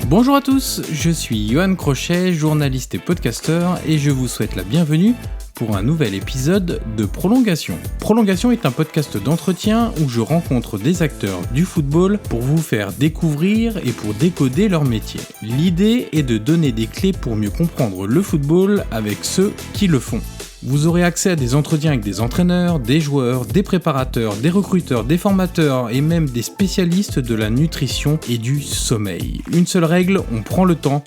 Bonjour à tous, je suis Johan Crochet, journaliste et podcasteur, et je vous souhaite la bienvenue pour un nouvel épisode de Prolongation. Prolongation est un podcast d'entretien où je rencontre des acteurs du football pour vous faire découvrir et pour décoder leur métier. L'idée est de donner des clés pour mieux comprendre le football avec ceux qui le font. Vous aurez accès à des entretiens avec des entraîneurs, des joueurs, des préparateurs, des recruteurs, des formateurs et même des spécialistes de la nutrition et du sommeil. Une seule règle, on prend le temps,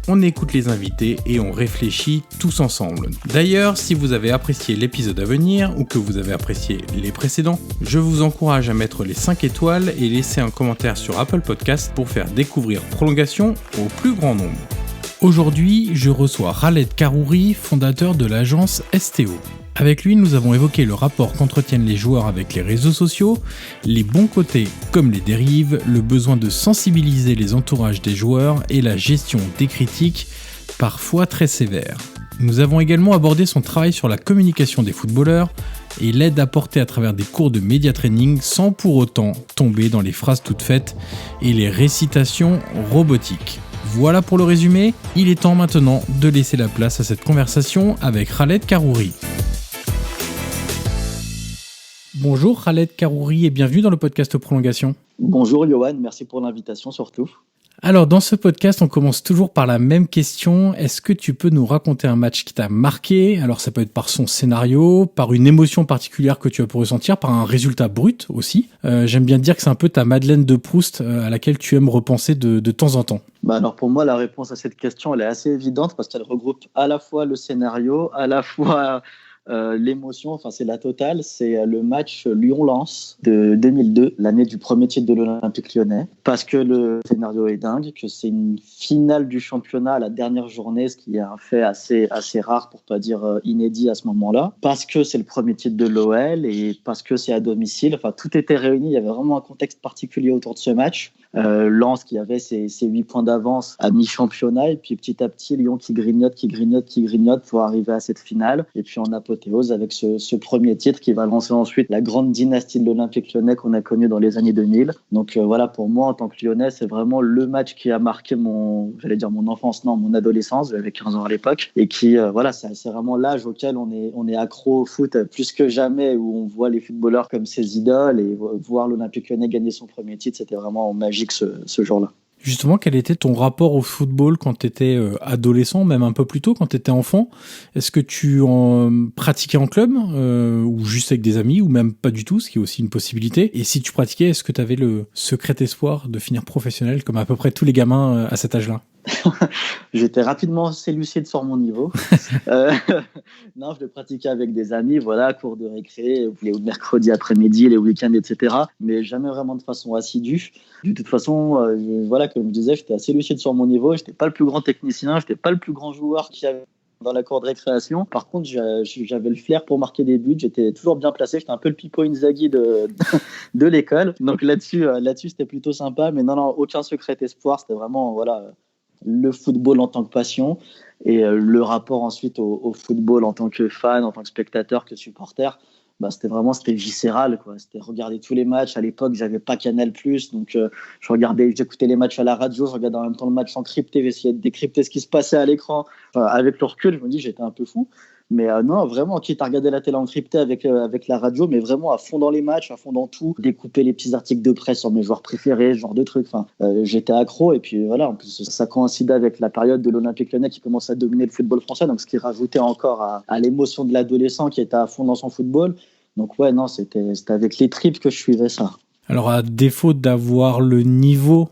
on écoute les invités et on réfléchit tous ensemble. D'ailleurs, si vous avez apprécié l'épisode à venir ou que vous avez apprécié les précédents, je vous encourage à mettre les 5 étoiles et laisser un commentaire sur Apple Podcast pour faire découvrir Prolongation au plus grand nombre. Aujourd'hui, je reçois Khaled Karouri, fondateur de l'agence STO. Avec lui, nous avons évoqué le rapport qu'entretiennent les joueurs avec les réseaux sociaux, les bons côtés comme les dérives, le besoin de sensibiliser les entourages des joueurs et la gestion des critiques, parfois très sévères. Nous avons également abordé son travail sur la communication des footballeurs et l'aide apportée à travers des cours de média training sans pour autant tomber dans les phrases toutes faites et les récitations robotiques. Voilà pour le résumé, il est temps maintenant de laisser la place à cette conversation avec Khaled Karouri. Bonjour Khaled Karouri et bienvenue dans le podcast Prolongation. Bonjour Johan, merci pour l'invitation surtout. Alors dans ce podcast, on commence toujours par la même question. Est-ce que tu peux nous raconter un match qui t'a marqué ? Alors ça peut être par son scénario, par une émotion particulière que tu as pu ressentir, par un résultat brut aussi. J'aime bien dire que c'est un peu ta Madeleine de Proust à laquelle tu aimes repenser de temps en temps. Alors pour moi, la réponse à cette question, elle est assez évidente parce qu'elle regroupe à la fois le scénario, à la fois l'émotion, enfin c'est la totale, c'est le match Lyon-Lens de 2002, l'année du premier titre de l'Olympique lyonnais, parce que le scénario est dingue, que c'est une finale du championnat à la dernière journée, ce qui est un fait assez rare pour pas dire inédit à ce moment-là, parce que c'est le premier titre de l'OL et parce que c'est à domicile, enfin tout était réuni, il y avait vraiment un contexte particulier autour de ce match. Lens qui avait ses 8 points d'avance à mi-championnat et puis petit à petit Lyon qui grignote pour arriver à cette finale et puis en apothéose avec ce premier titre qui va lancer ensuite la grande dynastie de l'Olympique lyonnais qu'on a connue dans les années 2000. Donc voilà, pour moi en tant que Lyonnais, c'est vraiment le match qui a marqué mon enfance, non, mon adolescence, j'avais 15 ans à l'époque et qui c'est vraiment l'âge auquel on est accro au foot plus que jamais, où on voit les footballeurs comme ses idoles et voir l'Olympique lyonnais gagner son premier titre, c'était vraiment magique ce jour-là. Justement, quel était ton rapport au football quand tu étais adolescent, même un peu plus tôt, quand tu étais enfant ? Est-ce que tu pratiquais en club ou juste avec des amis, ou même pas du tout, ce qui est aussi une possibilité ? Et si tu pratiquais, est-ce que tu avais le secret espoir de finir professionnel, comme à peu près tous les gamins à cet âge-là ? J'étais rapidement assez lucide sur mon niveau. Non, je le pratiquais avec des amis, voilà, cours de récré, les mercredis après-midi, les week-ends, etc. Mais jamais vraiment de façon assidue. De toute façon, comme je disais, j'étais assez lucide sur mon niveau. J'étais pas le plus grand technicien, j'étais pas le plus grand joueur qu'il y avait dans la cour de récréation. Par contre, j'avais le flair pour marquer des buts. J'étais toujours bien placé. J'étais un peu le Pippo Inzaghi de l'école. Donc là-dessus, c'était plutôt sympa. Mais non, aucun secret espoir. C'était vraiment, le football en tant que passion et le rapport ensuite au football en tant que fan, en tant que spectateur, que supporter, c'était viscéral, quoi. C'était regarder tous les matchs. À l'époque, j'avais pas Canal+, donc j'écoutais les matchs à la radio, je regardais en même temps le match encrypté, j'essayais de décrypter ce qui se passait à l'écran. Avec le recul, je me dis j'étais un peu fou. Mais non, vraiment, quitte à regarder la télé encryptée avec la radio, mais vraiment à fond dans les matchs, à fond dans tout, découper les petits articles de presse sur mes joueurs préférés, ce genre de trucs. J'étais accro et puis voilà, en plus ça coïncidait avec la période de l'Olympique lyonnais qui commençait à dominer le football français, donc ce qui rajoutait encore à l'émotion de l'adolescent qui était à fond dans son football. Donc ouais, non, c'était avec les tripes que je suivais ça. Alors à défaut d'avoir le niveau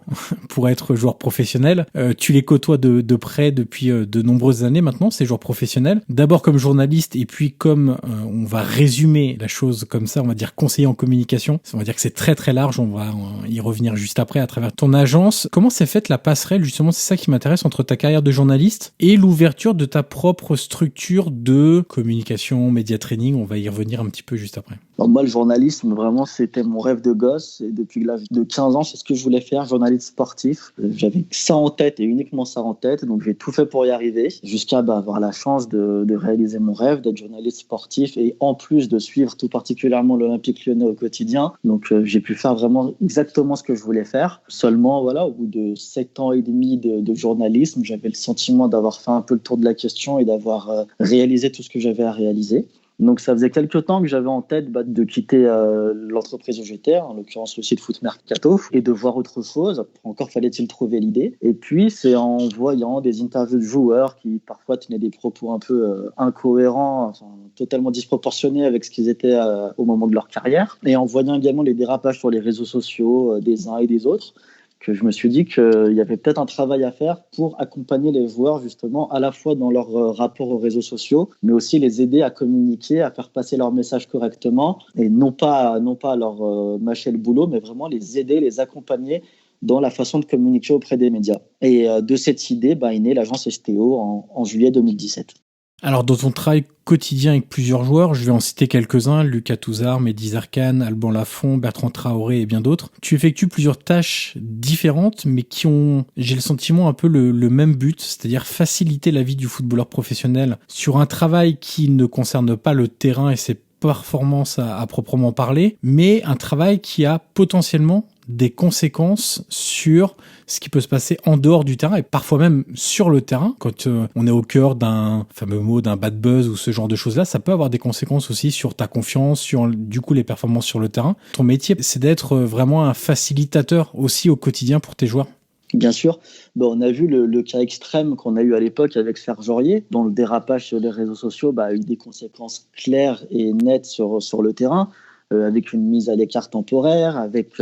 pour être joueur professionnel, tu les côtoies de près depuis de nombreuses années maintenant, ces joueurs professionnels. D'abord comme journaliste et puis comme on va résumer la chose comme ça, on va dire conseiller en communication. On va dire que c'est très très large, on va y revenir juste après à travers ton agence. Comment s'est faite la passerelle, justement, c'est ça qui m'intéresse, entre ta carrière de journaliste et l'ouverture de ta propre structure de communication, média training, on va y revenir un petit peu juste après. Alors moi, le journalisme, vraiment, c'était mon rêve de gosse. Et depuis l'âge de 15 ans, c'est ce que je voulais faire, journaliste sportif. J'avais ça en tête et uniquement ça en tête. Donc, j'ai tout fait pour y arriver jusqu'à avoir la chance de réaliser mon rêve, d'être journaliste sportif et en plus de suivre tout particulièrement l'Olympique Lyonnais au quotidien. Donc, j'ai pu faire vraiment exactement ce que je voulais faire. Seulement, voilà, au bout de 7 ans et demi de journalisme, j'avais le sentiment d'avoir fait un peu le tour de la question et d'avoir réalisé tout ce que j'avais à réaliser. Donc ça faisait quelques temps que j'avais en tête de quitter l'entreprise où j'étais, en l'occurrence le site Foot Mercato, et de voir autre chose. Encore fallait-il trouver l'idée. Et puis c'est en voyant des interviews de joueurs qui parfois tenaient des propos un peu incohérents, enfin, totalement disproportionnés avec ce qu'ils étaient au moment de leur carrière, et en voyant également les dérapages sur les réseaux sociaux des uns et des autres, que je me suis dit qu'il y avait peut-être un travail à faire pour accompagner les joueurs justement à la fois dans leur rapport aux réseaux sociaux, mais aussi les aider à communiquer, à faire passer leur message correctement et non pas leur mâcher le boulot, mais vraiment les aider, les accompagner dans la façon de communiquer auprès des médias. Et de cette idée est née l'agence STO en juillet 2017. Alors, dans ton travail quotidien avec plusieurs joueurs, je vais en citer quelques-uns, Lucas Touzard, Mehdi Zarkane, Alban Lafont, Bertrand Traoré et bien d'autres. Tu effectues plusieurs tâches différentes, mais qui ont, j'ai le sentiment, un peu le même but, c'est-à-dire faciliter la vie du footballeur professionnel sur un travail qui ne concerne pas le terrain et ses performances à proprement parler, mais un travail qui a potentiellement des conséquences sur ce qui peut se passer en dehors du terrain et parfois même sur le terrain. Quand on est au cœur d'un fameux mot, d'un bad buzz ou ce genre de choses-là, ça peut avoir des conséquences aussi sur ta confiance, sur du coup les performances sur le terrain. Ton métier, c'est d'être vraiment un facilitateur aussi au quotidien pour tes joueurs. Bien sûr, on a vu le cas extrême qu'on a eu à l'époque avec Serge Aurier, dont le dérapage sur les réseaux sociaux a eu des conséquences claires et nettes sur le terrain, avec une mise à l'écart temporaire, avec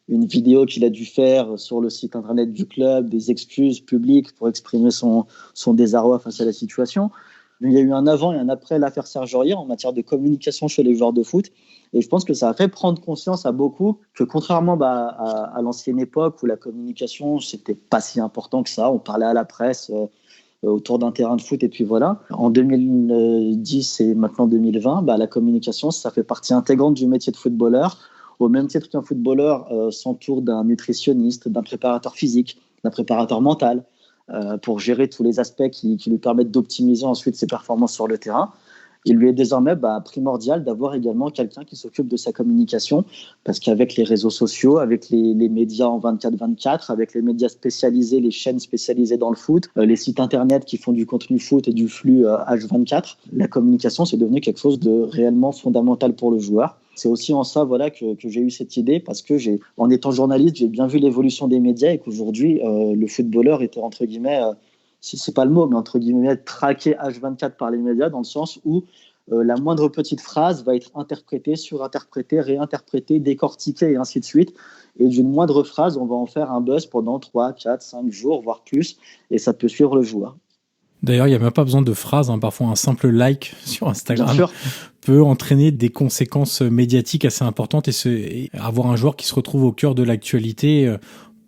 une vidéo qu'il a dû faire sur le site internet du club, des excuses publiques pour exprimer son désarroi face à la situation. Il y a eu un avant et un après l'affaire Serge Aurier en matière de communication chez les joueurs de foot. Et je pense que ça a fait prendre conscience à beaucoup que contrairement à l'ancienne époque où la communication, c'était pas si important que ça, on parlait à la presse autour d'un terrain de foot et puis voilà. En 2010 et maintenant 2020, la communication, ça fait partie intégrante du métier de footballeur. Au même titre qu'un footballeur s'entoure d'un nutritionniste, d'un préparateur physique, d'un préparateur mental, pour gérer tous les aspects qui lui permettent d'optimiser ensuite ses performances sur le terrain. Il lui est désormais primordial d'avoir également quelqu'un qui s'occupe de sa communication, parce qu'avec les réseaux sociaux, avec les médias en 24/24, avec les médias spécialisés, les chaînes spécialisées dans le foot, les sites internet qui font du contenu foot et du flux H24, la communication, c'est devenu quelque chose de réellement fondamental pour le joueur. C'est aussi en ça que j'ai eu cette idée, parce que en étant journaliste, j'ai bien vu l'évolution des médias et qu'aujourd'hui, le footballeur était entre guillemets... c'est pas le mot, mais entre guillemets, traqué H24 par les médias, dans le sens où la moindre petite phrase va être interprétée, surinterprétée, réinterprétée, décortiquée et ainsi de suite. Et d'une moindre phrase, on va en faire un buzz pendant 3, 4, 5 jours, voire plus, et ça peut suivre le joueur. D'ailleurs, il n'y a même pas besoin de phrases, parfois un simple like sur Instagram peut entraîner des conséquences médiatiques assez importantes et avoir un joueur qui se retrouve au cœur de l'actualité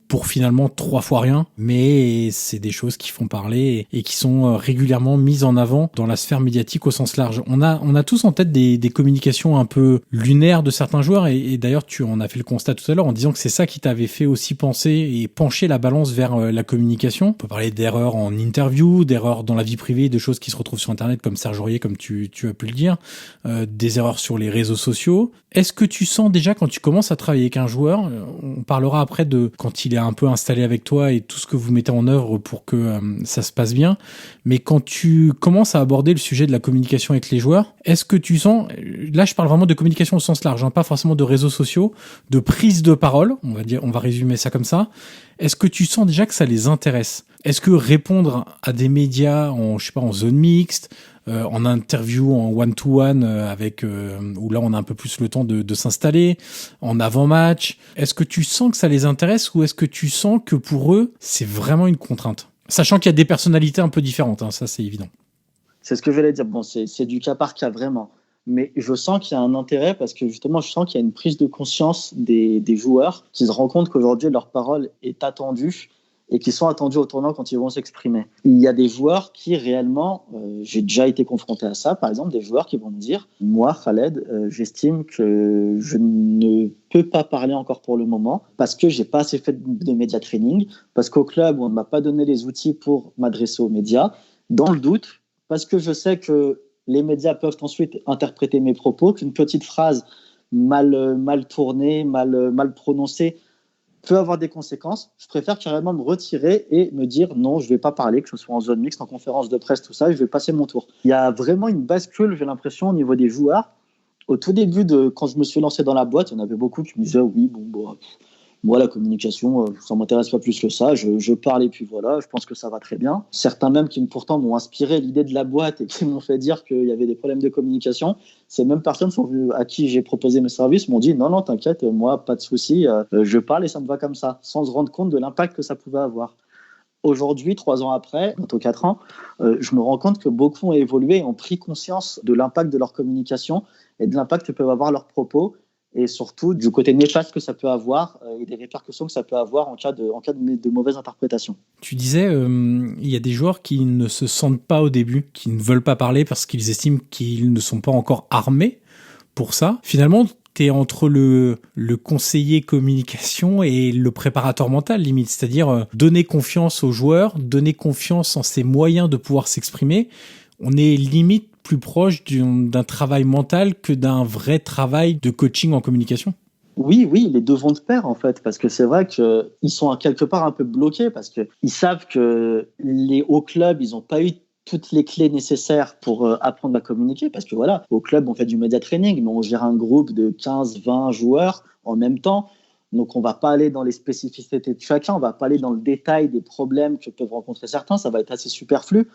pour finalement 3 fois rien, mais c'est des choses qui font parler et qui sont régulièrement mises en avant dans la sphère médiatique au sens large. On a tous en tête des communications un peu lunaires de certains joueurs et d'ailleurs tu en as fait le constat tout à l'heure en disant que c'est ça qui t'avait fait aussi penser et pencher la balance vers la communication. On peut parler d'erreurs en interview, d'erreurs dans la vie privée, de choses qui se retrouvent sur internet comme Serge Aurier, comme tu as pu le dire, des erreurs sur les réseaux sociaux. Est-ce que tu sens déjà quand tu commences à travailler avec un joueur, on parlera après de quand il est un peu installé avec toi et tout ce que vous mettez en œuvre pour que ça se passe bien, mais quand tu commences à aborder le sujet de la communication avec les joueurs, est-ce que tu sens, là je parle vraiment de communication au sens large, pas forcément de réseaux sociaux, de prise de parole, on va résumer ça comme ça, est-ce que tu sens déjà que ça les intéresse ? Est-ce que répondre à des médias en zone mixte, en interview, en one-to-one, où là on a un peu plus le temps de s'installer, en avant-match, est-ce que tu sens que ça les intéresse ou est-ce que tu sens que pour eux, c'est vraiment une contrainte ? Sachant qu'il y a des personnalités un peu différentes, ça c'est évident. C'est ce que je voulais dire. C'est du cas par cas, vraiment. Mais je sens qu'il y a un intérêt parce que justement, je sens qu'il y a une prise de conscience des joueurs qui se rendent compte qu'aujourd'hui, leur parole est attendue et qui sont attendus au tournant quand ils vont s'exprimer. Il y a des joueurs qui réellement, j'ai déjà été confronté à ça, par exemple, des joueurs qui vont me dire, moi, Khaled, j'estime que je ne peux pas parler encore pour le moment parce que j'ai pas assez fait de média training, parce qu'au club, on ne m'a pas donné les outils pour m'adresser aux médias, dans le doute, parce que je sais que les médias peuvent ensuite interpréter mes propos, qu'une petite phrase mal tournée, mal prononcée, peut avoir des conséquences. Je préfère carrément me retirer et me dire non, je ne vais pas parler, que ce soit en zone mixte, en conférence de presse, tout ça, je vais passer mon tour. Il y a vraiment une bascule, j'ai l'impression, au niveau des joueurs. Au tout début, quand je me suis lancé dans la boîte, il y en avait beaucoup qui me disaient oui, moi, la communication, ça ne m'intéresse pas plus que ça. Je parle et puis voilà, je pense que ça va très bien. Certains même qui pourtant m'ont inspiré l'idée de la boîte et qui m'ont fait dire qu'il y avait des problèmes de communication, ces mêmes personnes à qui j'ai proposé mes services m'ont dit non, t'inquiète, moi, pas de souci, je parle et ça me va comme ça, sans se rendre compte de l'impact que ça pouvait avoir. Aujourd'hui, 3 ans après, bientôt 4 ans, je me rends compte que beaucoup ont évolué et ont pris conscience de l'impact de leur communication et de l'impact que peuvent avoir leurs propos et surtout du côté néfaste que ça peut avoir et des répercussions que ça peut avoir en cas de mauvaise interprétation. Tu disais, il y a des joueurs qui ne se sentent pas au début, qui ne veulent pas parler parce qu'ils estiment qu'ils ne sont pas encore armés pour ça. Finalement, t'es entre le conseiller communication et le préparateur mental, limite. C'est-à-dire donner confiance aux joueurs, donner confiance en ses moyens de pouvoir s'exprimer. On est limite plus proche d'un travail mental que d'un vrai travail de coaching en communication. Oui, les deux vont de pair en fait, parce que c'est vrai qu'ils sont quelque part un peu bloqués, parce qu'ils savent que les hauts clubs, ils n'ont pas eu toutes les clés nécessaires pour apprendre à communiquer, parce que voilà, au club, on fait du média training, mais on gère un groupe de 15-20 joueurs en même temps. Donc, on ne va pas aller dans les spécificités de chacun, on ne va pas aller dans le détail des problèmes que peuvent rencontrer certains, ça va être assez superflu.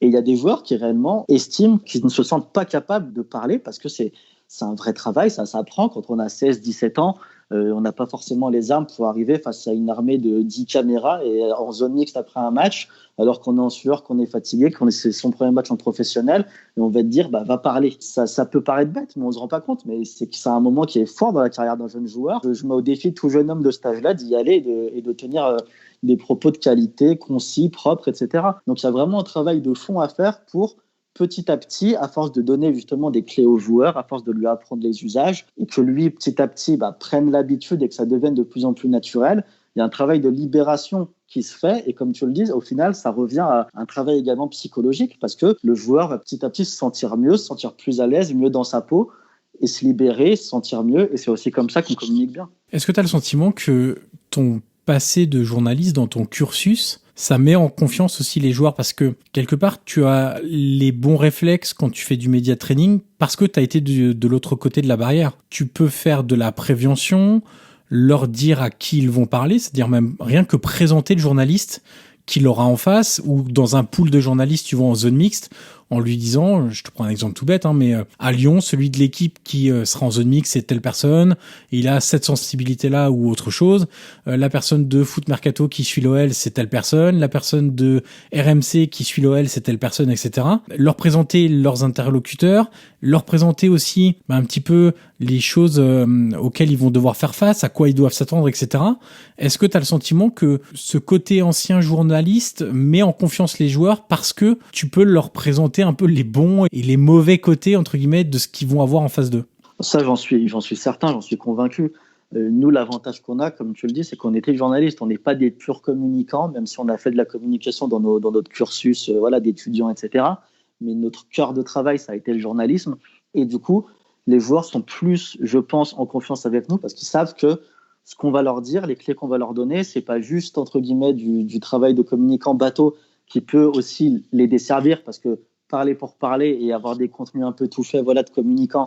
Et il y a des joueurs qui réellement estiment qu'ils ne se sentent pas capables de parler parce que c'est un vrai travail, ça s'apprend. Quand on a 16-17 ans, on n'a pas forcément les armes pour arriver face à une armée de 10 caméras et en zone mixte après un match, alors qu'on est en sueur, qu'on est fatigué, c'est son premier match en professionnel, et on va te dire, va parler. Ça peut paraître bête, mais on ne se rend pas compte, mais c'est un moment qui est fort dans la carrière d'un jeune joueur. Je mets au défi tout jeune homme de cet âge-là d'y aller et de tenir des propos de qualité, concis, propres, etc. Donc il y a vraiment un travail de fond à faire pour petit à petit, à force de donner justement des clés au joueur, à force de lui apprendre les usages, et que lui, petit à petit, prenne l'habitude et que ça devienne de plus en plus naturel, il y a un travail de libération qui se fait. Et comme tu le dis, au final, ça revient à un travail également psychologique, parce que le joueur va petit à petit se sentir mieux, se sentir plus à l'aise, mieux dans sa peau, et se libérer, se sentir mieux. Et c'est aussi comme ça qu'on communique bien. Est-ce que tu as le sentiment que ton passé de journaliste dans ton cursus, ça met en confiance aussi les joueurs parce que quelque part tu as les bons réflexes quand tu fais du média training parce que tu as été de l'autre côté de la barrière. Tu peux faire de la prévention, leur dire à qui ils vont parler, c'est-à-dire même rien que présenter le journaliste qu'il aura en face ou dans un pool de journalistes tu vas en zone mixte en lui disant, je te prends un exemple tout bête, mais à Lyon, celui de l'équipe qui sera en zone mixte, c'est telle personne, il a cette sensibilité-là ou autre chose. La personne de Foot Mercato qui suit l'OL, c'est telle personne. La personne de RMC qui suit l'OL, c'est telle personne, etc. Leur présenter leurs interlocuteurs, leur présenter aussi un petit peu les choses auxquelles ils vont devoir faire face, à quoi ils doivent s'attendre, etc. Est-ce que tu as le sentiment que ce côté ancien journaliste met en confiance les joueurs parce que tu peux leur présenter un peu les bons et les mauvais côtés, entre guillemets, de ce qu'ils vont avoir en face d'eux? Ça, j'en suis certain, j'en suis convaincu. Nous, l'avantage qu'on a, comme tu le dis, c'est qu'on était journalistes, on n'est pas des purs communicants, même si on a fait de la communication dans notre cursus d'étudiants, etc. Mais notre cœur de travail, ça a été le journalisme. Et du coup, les joueurs sont plus, je pense, en confiance avec nous parce qu'ils savent que ce qu'on va leur dire, les clés qu'on va leur donner, c'est pas juste, entre guillemets, du travail de communicant bateau qui peut aussi les desservir parce que parler pour parler et avoir des contenus un peu tout faits, de communicants,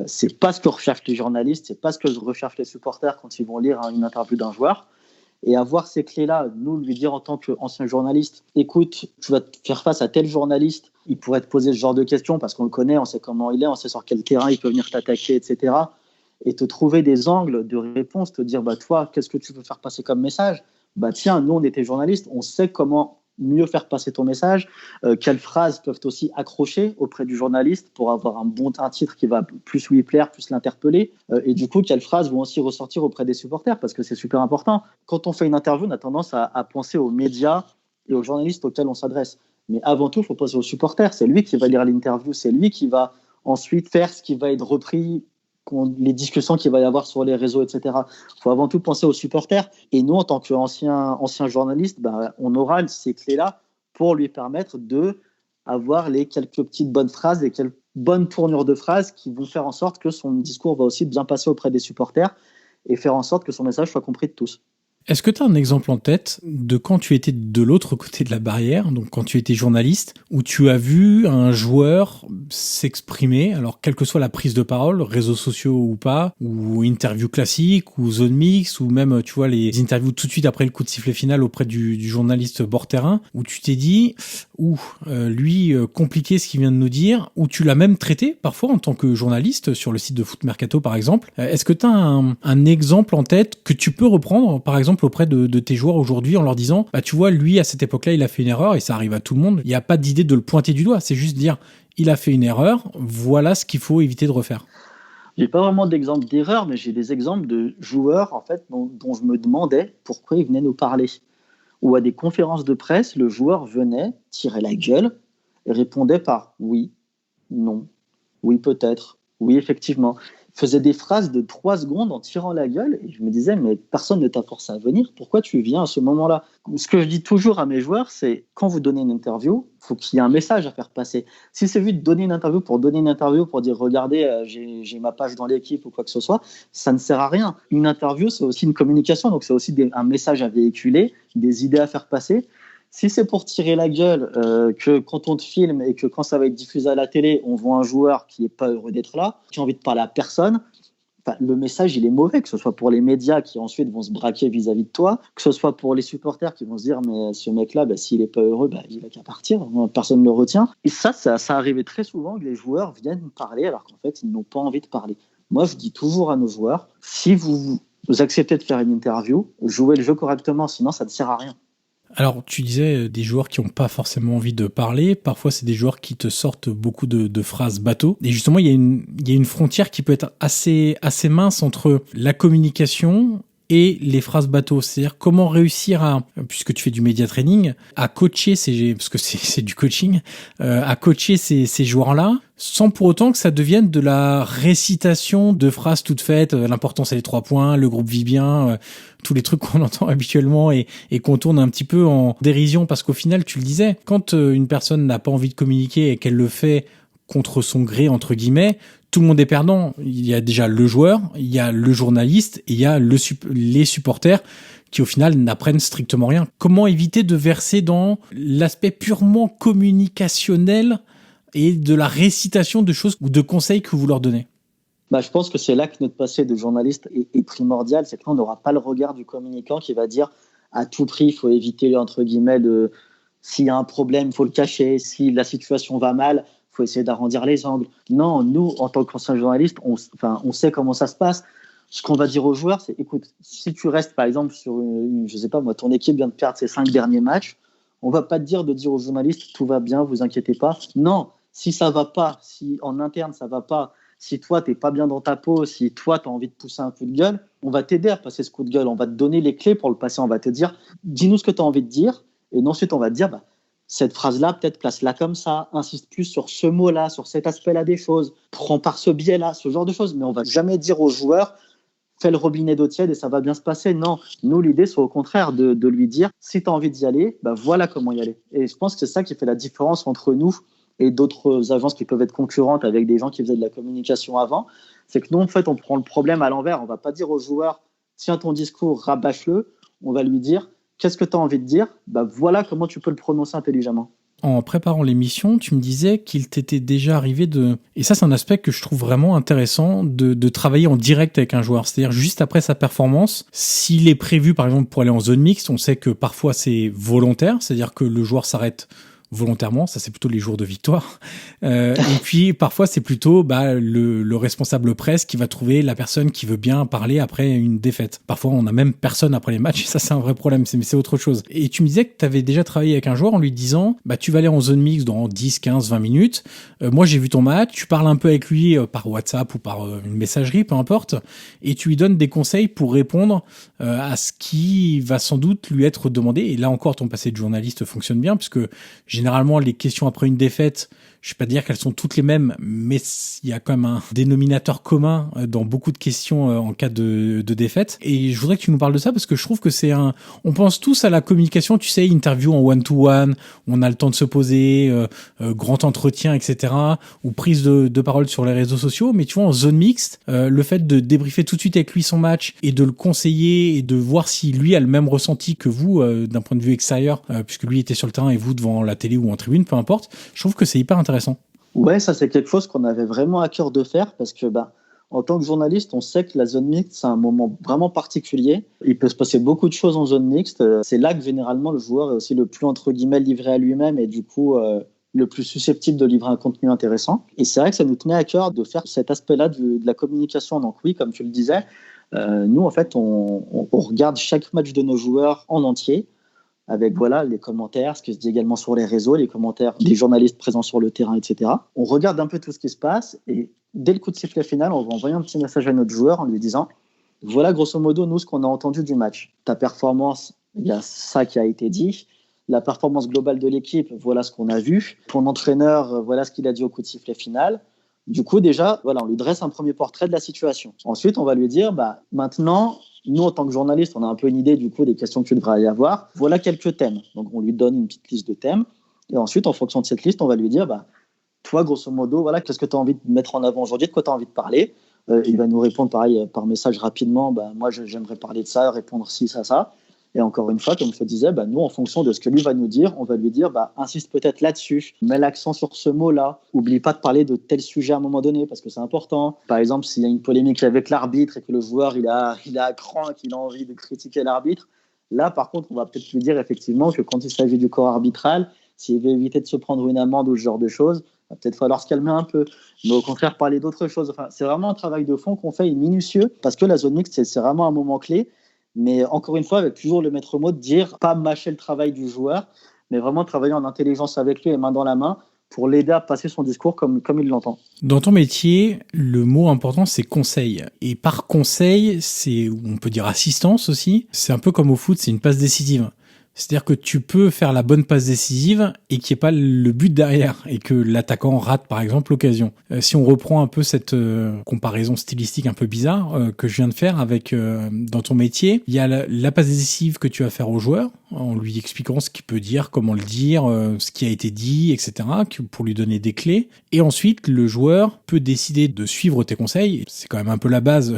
c'est pas ce que recherchent les journalistes, c'est pas ce que recherchent les supporters quand ils vont lire une interview d'un joueur. Et avoir ces clés-là, nous lui dire en tant qu'ancien journaliste, écoute, tu vas te faire face à tel journaliste, il pourrait te poser ce genre de questions parce qu'on le connaît, on sait comment il est, on sait sur quel terrain il peut venir t'attaquer, etc. Et te trouver des angles de réponse, te dire, toi, qu'est-ce que tu veux faire passer comme message ? Tiens, nous, on était journalistes, on sait comment mieux faire passer ton message, quelles phrases peuvent aussi accrocher auprès du journaliste pour avoir un titre qui va plus lui plaire, plus l'interpeller, et du coup, quelles phrases vont aussi ressortir auprès des supporters, parce que c'est super important. Quand on fait une interview, on a tendance à penser aux médias et aux journalistes auxquels on s'adresse. Mais avant tout, il faut penser aux supporters. C'est lui qui va lire l'interview, c'est lui qui va ensuite faire ce qui va être repris, les discussions qu'il va y avoir sur les réseaux, etc. Il faut avant tout penser aux supporters. Et nous, en tant qu'anciens journalistes, on aura ces clés-là pour lui permettre d'avoir les quelques petites bonnes phrases, les quelques bonnes tournures de phrases qui vont faire en sorte que son discours va aussi bien passer auprès des supporters et faire en sorte que son message soit compris de tous. Est-ce que tu as un exemple en tête de quand tu étais de l'autre côté de la barrière, donc quand tu étais journaliste, où tu as vu un joueur s'exprimer, alors quelle que soit la prise de parole, réseaux sociaux ou pas, ou interview classique, ou zone mix, ou même, tu vois, les interviews tout de suite après le coup de sifflet final auprès du journaliste bord terrain, où tu t'es dit, compliqué ce qu'il vient de nous dire, ou tu l'as même traité parfois en tant que journaliste sur le site de Foot Mercato par exemple. Est-ce que tu as un exemple en tête que tu peux reprendre par exemple auprès de tes joueurs aujourd'hui en leur disant tu vois, lui à cette époque-là il a fait une erreur, et ça arrive à tout le monde, il n'y a pas d'idée de le pointer du doigt, c'est juste dire il a fait une erreur, voilà ce qu'il faut éviter de refaire. J'ai pas vraiment d'exemple d'erreur, mais j'ai des exemples de joueurs en fait dont je me demandais pourquoi ils venaient nous parler. Ou à des conférences de presse, le joueur venait, tirait la gueule et répondait par oui, non, oui peut-être, oui effectivement. Il faisait des phrases de 3 secondes en tirant la gueule et je me disais mais personne ne t'a forcé à venir, pourquoi tu viens à ce moment-là? Ce que je dis toujours à mes joueurs, c'est quand vous donnez une interview, il faut qu'il y ait un message à faire passer. Si c'est vu de donner une interview pour dire regardez, j'ai ma page dans l'équipe ou quoi que ce soit, ça ne sert à rien. Une interview, c'est aussi une communication, donc c'est aussi un message à véhiculer, des idées à faire passer. Si c'est pour tirer la gueule, que quand on te filme et que quand ça va être diffusé à la télé, on voit un joueur qui n'est pas heureux d'être là, qui a envie de parler à personne, le message il est mauvais, que ce soit pour les médias qui ensuite vont se braquer vis-à-vis de toi, que ce soit pour les supporters qui vont se dire mais ce mec-là, s'il n'est pas heureux, il n'a qu'à partir, personne ne le retient. Et ça arrivait très souvent que les joueurs viennent parler alors qu'en fait ils n'ont pas envie de parler. Moi je dis toujours à nos joueurs, si vous acceptez de faire une interview, jouez le jeu correctement, sinon ça ne sert à rien. Alors, tu disais des joueurs qui n'ont pas forcément envie de parler. Parfois, c'est des joueurs qui te sortent beaucoup de phrases bateau. Et justement, il y a une frontière qui peut être assez mince entre la communication et les phrases bateau. C'est-à-dire comment réussir puisque tu fais du media training, à coacher parce que c'est du coaching, à coacher ces joueurs-là, sans pour autant que ça devienne de la récitation de phrases toutes faites. L'important, c'est les 3 points, le groupe vit bien, tous les trucs qu'on entend habituellement et qu'on tourne un petit peu en dérision, parce qu'au final, tu le disais, quand une personne n'a pas envie de communiquer et qu'elle le fait contre son gré, entre guillemets, tout le monde est perdant. Il y a déjà le joueur, il y a le journaliste et il y a les supporters qui au final n'apprennent strictement rien. Comment éviter de verser dans l'aspect purement communicationnel et de la récitation de choses ou de conseils que vous leur donnez? Je pense que c'est là que notre passé de journaliste est primordial, c'est qu'on n'aura pas le regard du communicant qui va dire à tout prix, il faut éviter, entre guillemets, s'il y a un problème, il faut le cacher, si la situation va mal, il faut essayer d'arrondir les angles. Non, nous, en tant qu'anciens journalistes, on sait comment ça se passe. Ce qu'on va dire aux joueurs, c'est, écoute, si tu restes, par exemple, sur je sais pas moi, ton équipe vient de perdre ses 5 derniers matchs, on va pas te dire de dire aux journalistes, tout va bien, vous inquiétez pas. Non, si ça va pas, si en interne ça va pas, si toi t'es pas bien dans ta peau, si toi t'as envie de pousser un coup de gueule, on va t'aider à passer ce coup de gueule, on va te donner les clés pour le passer, on va te dire, dis-nous ce que tu as envie de dire, et ensuite on va te dire, cette phrase-là, peut-être place-la comme ça, insiste plus sur ce mot-là, sur cet aspect-là des choses, prends par ce biais-là, ce genre de choses. Mais on va jamais dire aux joueurs, fais le robinet d'eau tiède et ça va bien se passer. Non, nous, l'idée, c'est au contraire de lui dire, si tu as envie d'y aller, voilà comment y aller. Et je pense que c'est ça qui fait la différence entre nous et d'autres agences qui peuvent être concurrentes avec des gens qui faisaient de la communication avant. C'est que nous, en fait, on prend le problème à l'envers. On va pas dire aux joueurs, tiens ton discours, rabâche-le. On va lui dire, qu'est-ce que tu as envie de dire? Voilà comment tu peux le prononcer intelligemment. En préparant l'émission, tu me disais qu'il t'était déjà arrivé et ça c'est un aspect que je trouve vraiment intéressant, de travailler en direct avec un joueur. C'est-à-dire juste après sa performance, s'il est prévu par exemple pour aller en zone mixte, on sait que parfois c'est volontaire, c'est-à-dire que le joueur s'arrête volontairement, ça c'est plutôt les jours de victoire. Et puis parfois c'est plutôt le responsable presse qui va trouver la personne qui veut bien parler après une défaite. Parfois on n'a même personne après les matchs, et ça c'est un vrai problème, mais c'est autre chose. Et tu me disais que tu avais déjà travaillé avec un joueur en lui disant tu vas aller en zone mixte dans 10, 15, 20 minutes, moi j'ai vu ton match, tu parles un peu avec lui par WhatsApp ou par une messagerie, peu importe, et tu lui donnes des conseils pour répondre à ce qui va sans doute lui être demandé. Et là encore ton passé de journaliste fonctionne bien, puisque généralement les questions après une défaite, je vais pas dire qu'elles sont toutes les mêmes, mais il y a quand même un dénominateur commun dans beaucoup de questions en cas de défaite. Et je voudrais que tu nous parles de ça parce que je trouve que on pense tous à la communication, tu sais, interview en one-to-one, où on a le temps de se poser, grand entretien, etc., ou prise de parole sur les réseaux sociaux. Mais tu vois, en zone mixte, le fait de débriefer tout de suite avec lui son match et de le conseiller et de voir si lui a le même ressenti que vous d'un point de vue extérieur, puisque lui était sur le terrain et vous devant la télé ou en tribune, peu importe, je trouve que c'est hyper intéressant. Ouais, ça c'est quelque chose qu'on avait vraiment à cœur de faire parce que en tant que journaliste, on sait que la zone mixte, c'est un moment vraiment particulier. Il peut se passer beaucoup de choses en zone mixte. C'est là que généralement le joueur est aussi le plus, entre guillemets, livré à lui-même et du coup le plus susceptible de livrer un contenu intéressant. Et c'est vrai que ça nous tenait à cœur de faire cet aspect-là de la communication. Donc oui, comme tu le disais, nous en fait, on regarde chaque match de nos joueurs en entier, avec les commentaires, ce qui se dit également sur les réseaux, les commentaires des journalistes présents sur le terrain, etc. On regarde un peu tout ce qui se passe et dès le coup de sifflet final, on va envoyer un petit message à notre joueur en lui disant « Voilà grosso modo, nous, ce qu'on a entendu du match. Ta performance, il y a ça qui a été dit. La performance globale de l'équipe, voilà ce qu'on a vu. Ton entraîneur, voilà ce qu'il a dit au coup de sifflet final. » Du coup, déjà, on lui dresse un premier portrait de la situation. Ensuite, on va lui dire maintenant, nous, en tant que journaliste, on a un peu une idée du coup des questions que tu devrais y avoir. Voilà quelques thèmes. Donc, on lui donne une petite liste de thèmes. Et ensuite, en fonction de cette liste, on va lui dire toi, grosso modo, qu'est-ce que tu as envie de mettre en avant aujourd'hui, de quoi tu as envie de parler. Il va nous répondre pareil par message rapidement. Moi, j'aimerais parler de ça, répondre ci, ça. Et encore une fois, comme je te disais, nous, en fonction de ce que lui va nous dire, on va lui dire insiste peut-être là-dessus, mets l'accent sur ce mot-là, oublie pas de parler de tel sujet à un moment donné parce que c'est important. Par exemple, s'il y a une polémique avec l'arbitre et que le joueur il a à cran et qu'il a envie de critiquer l'arbitre, là par contre, on va peut-être lui dire effectivement que quand il s'agit du corps arbitral, s'il veut éviter de se prendre une amende ou ce genre de choses, il va peut-être falloir se calmer un peu. Mais au contraire, parler d'autres choses. Enfin, c'est vraiment un travail de fond qu'on fait et minutieux parce que la zone mixte, c'est vraiment un moment clé. Mais encore une fois, avec toujours le maître mot de dire pas mâcher le travail du joueur, mais vraiment travailler en intelligence avec lui et main dans la main pour l'aider à passer son discours comme il l'entend. Dans ton métier, le mot important, c'est conseil. Et par conseil, on peut dire assistance aussi. C'est un peu comme au foot, c'est une passe décisive. C'est-à-dire que tu peux faire la bonne passe décisive et qu'il n'y ait pas le but derrière et que l'attaquant rate par exemple l'occasion. Si on reprend un peu cette comparaison stylistique un peu bizarre que je viens de faire avec dans ton métier, il y a la passe décisive que tu vas faire au joueur en lui expliquant ce qu'il peut dire, comment le dire, ce qui a été dit, etc. pour lui donner des clés. Et ensuite, le joueur peut décider de suivre tes conseils. C'est quand même un peu la base.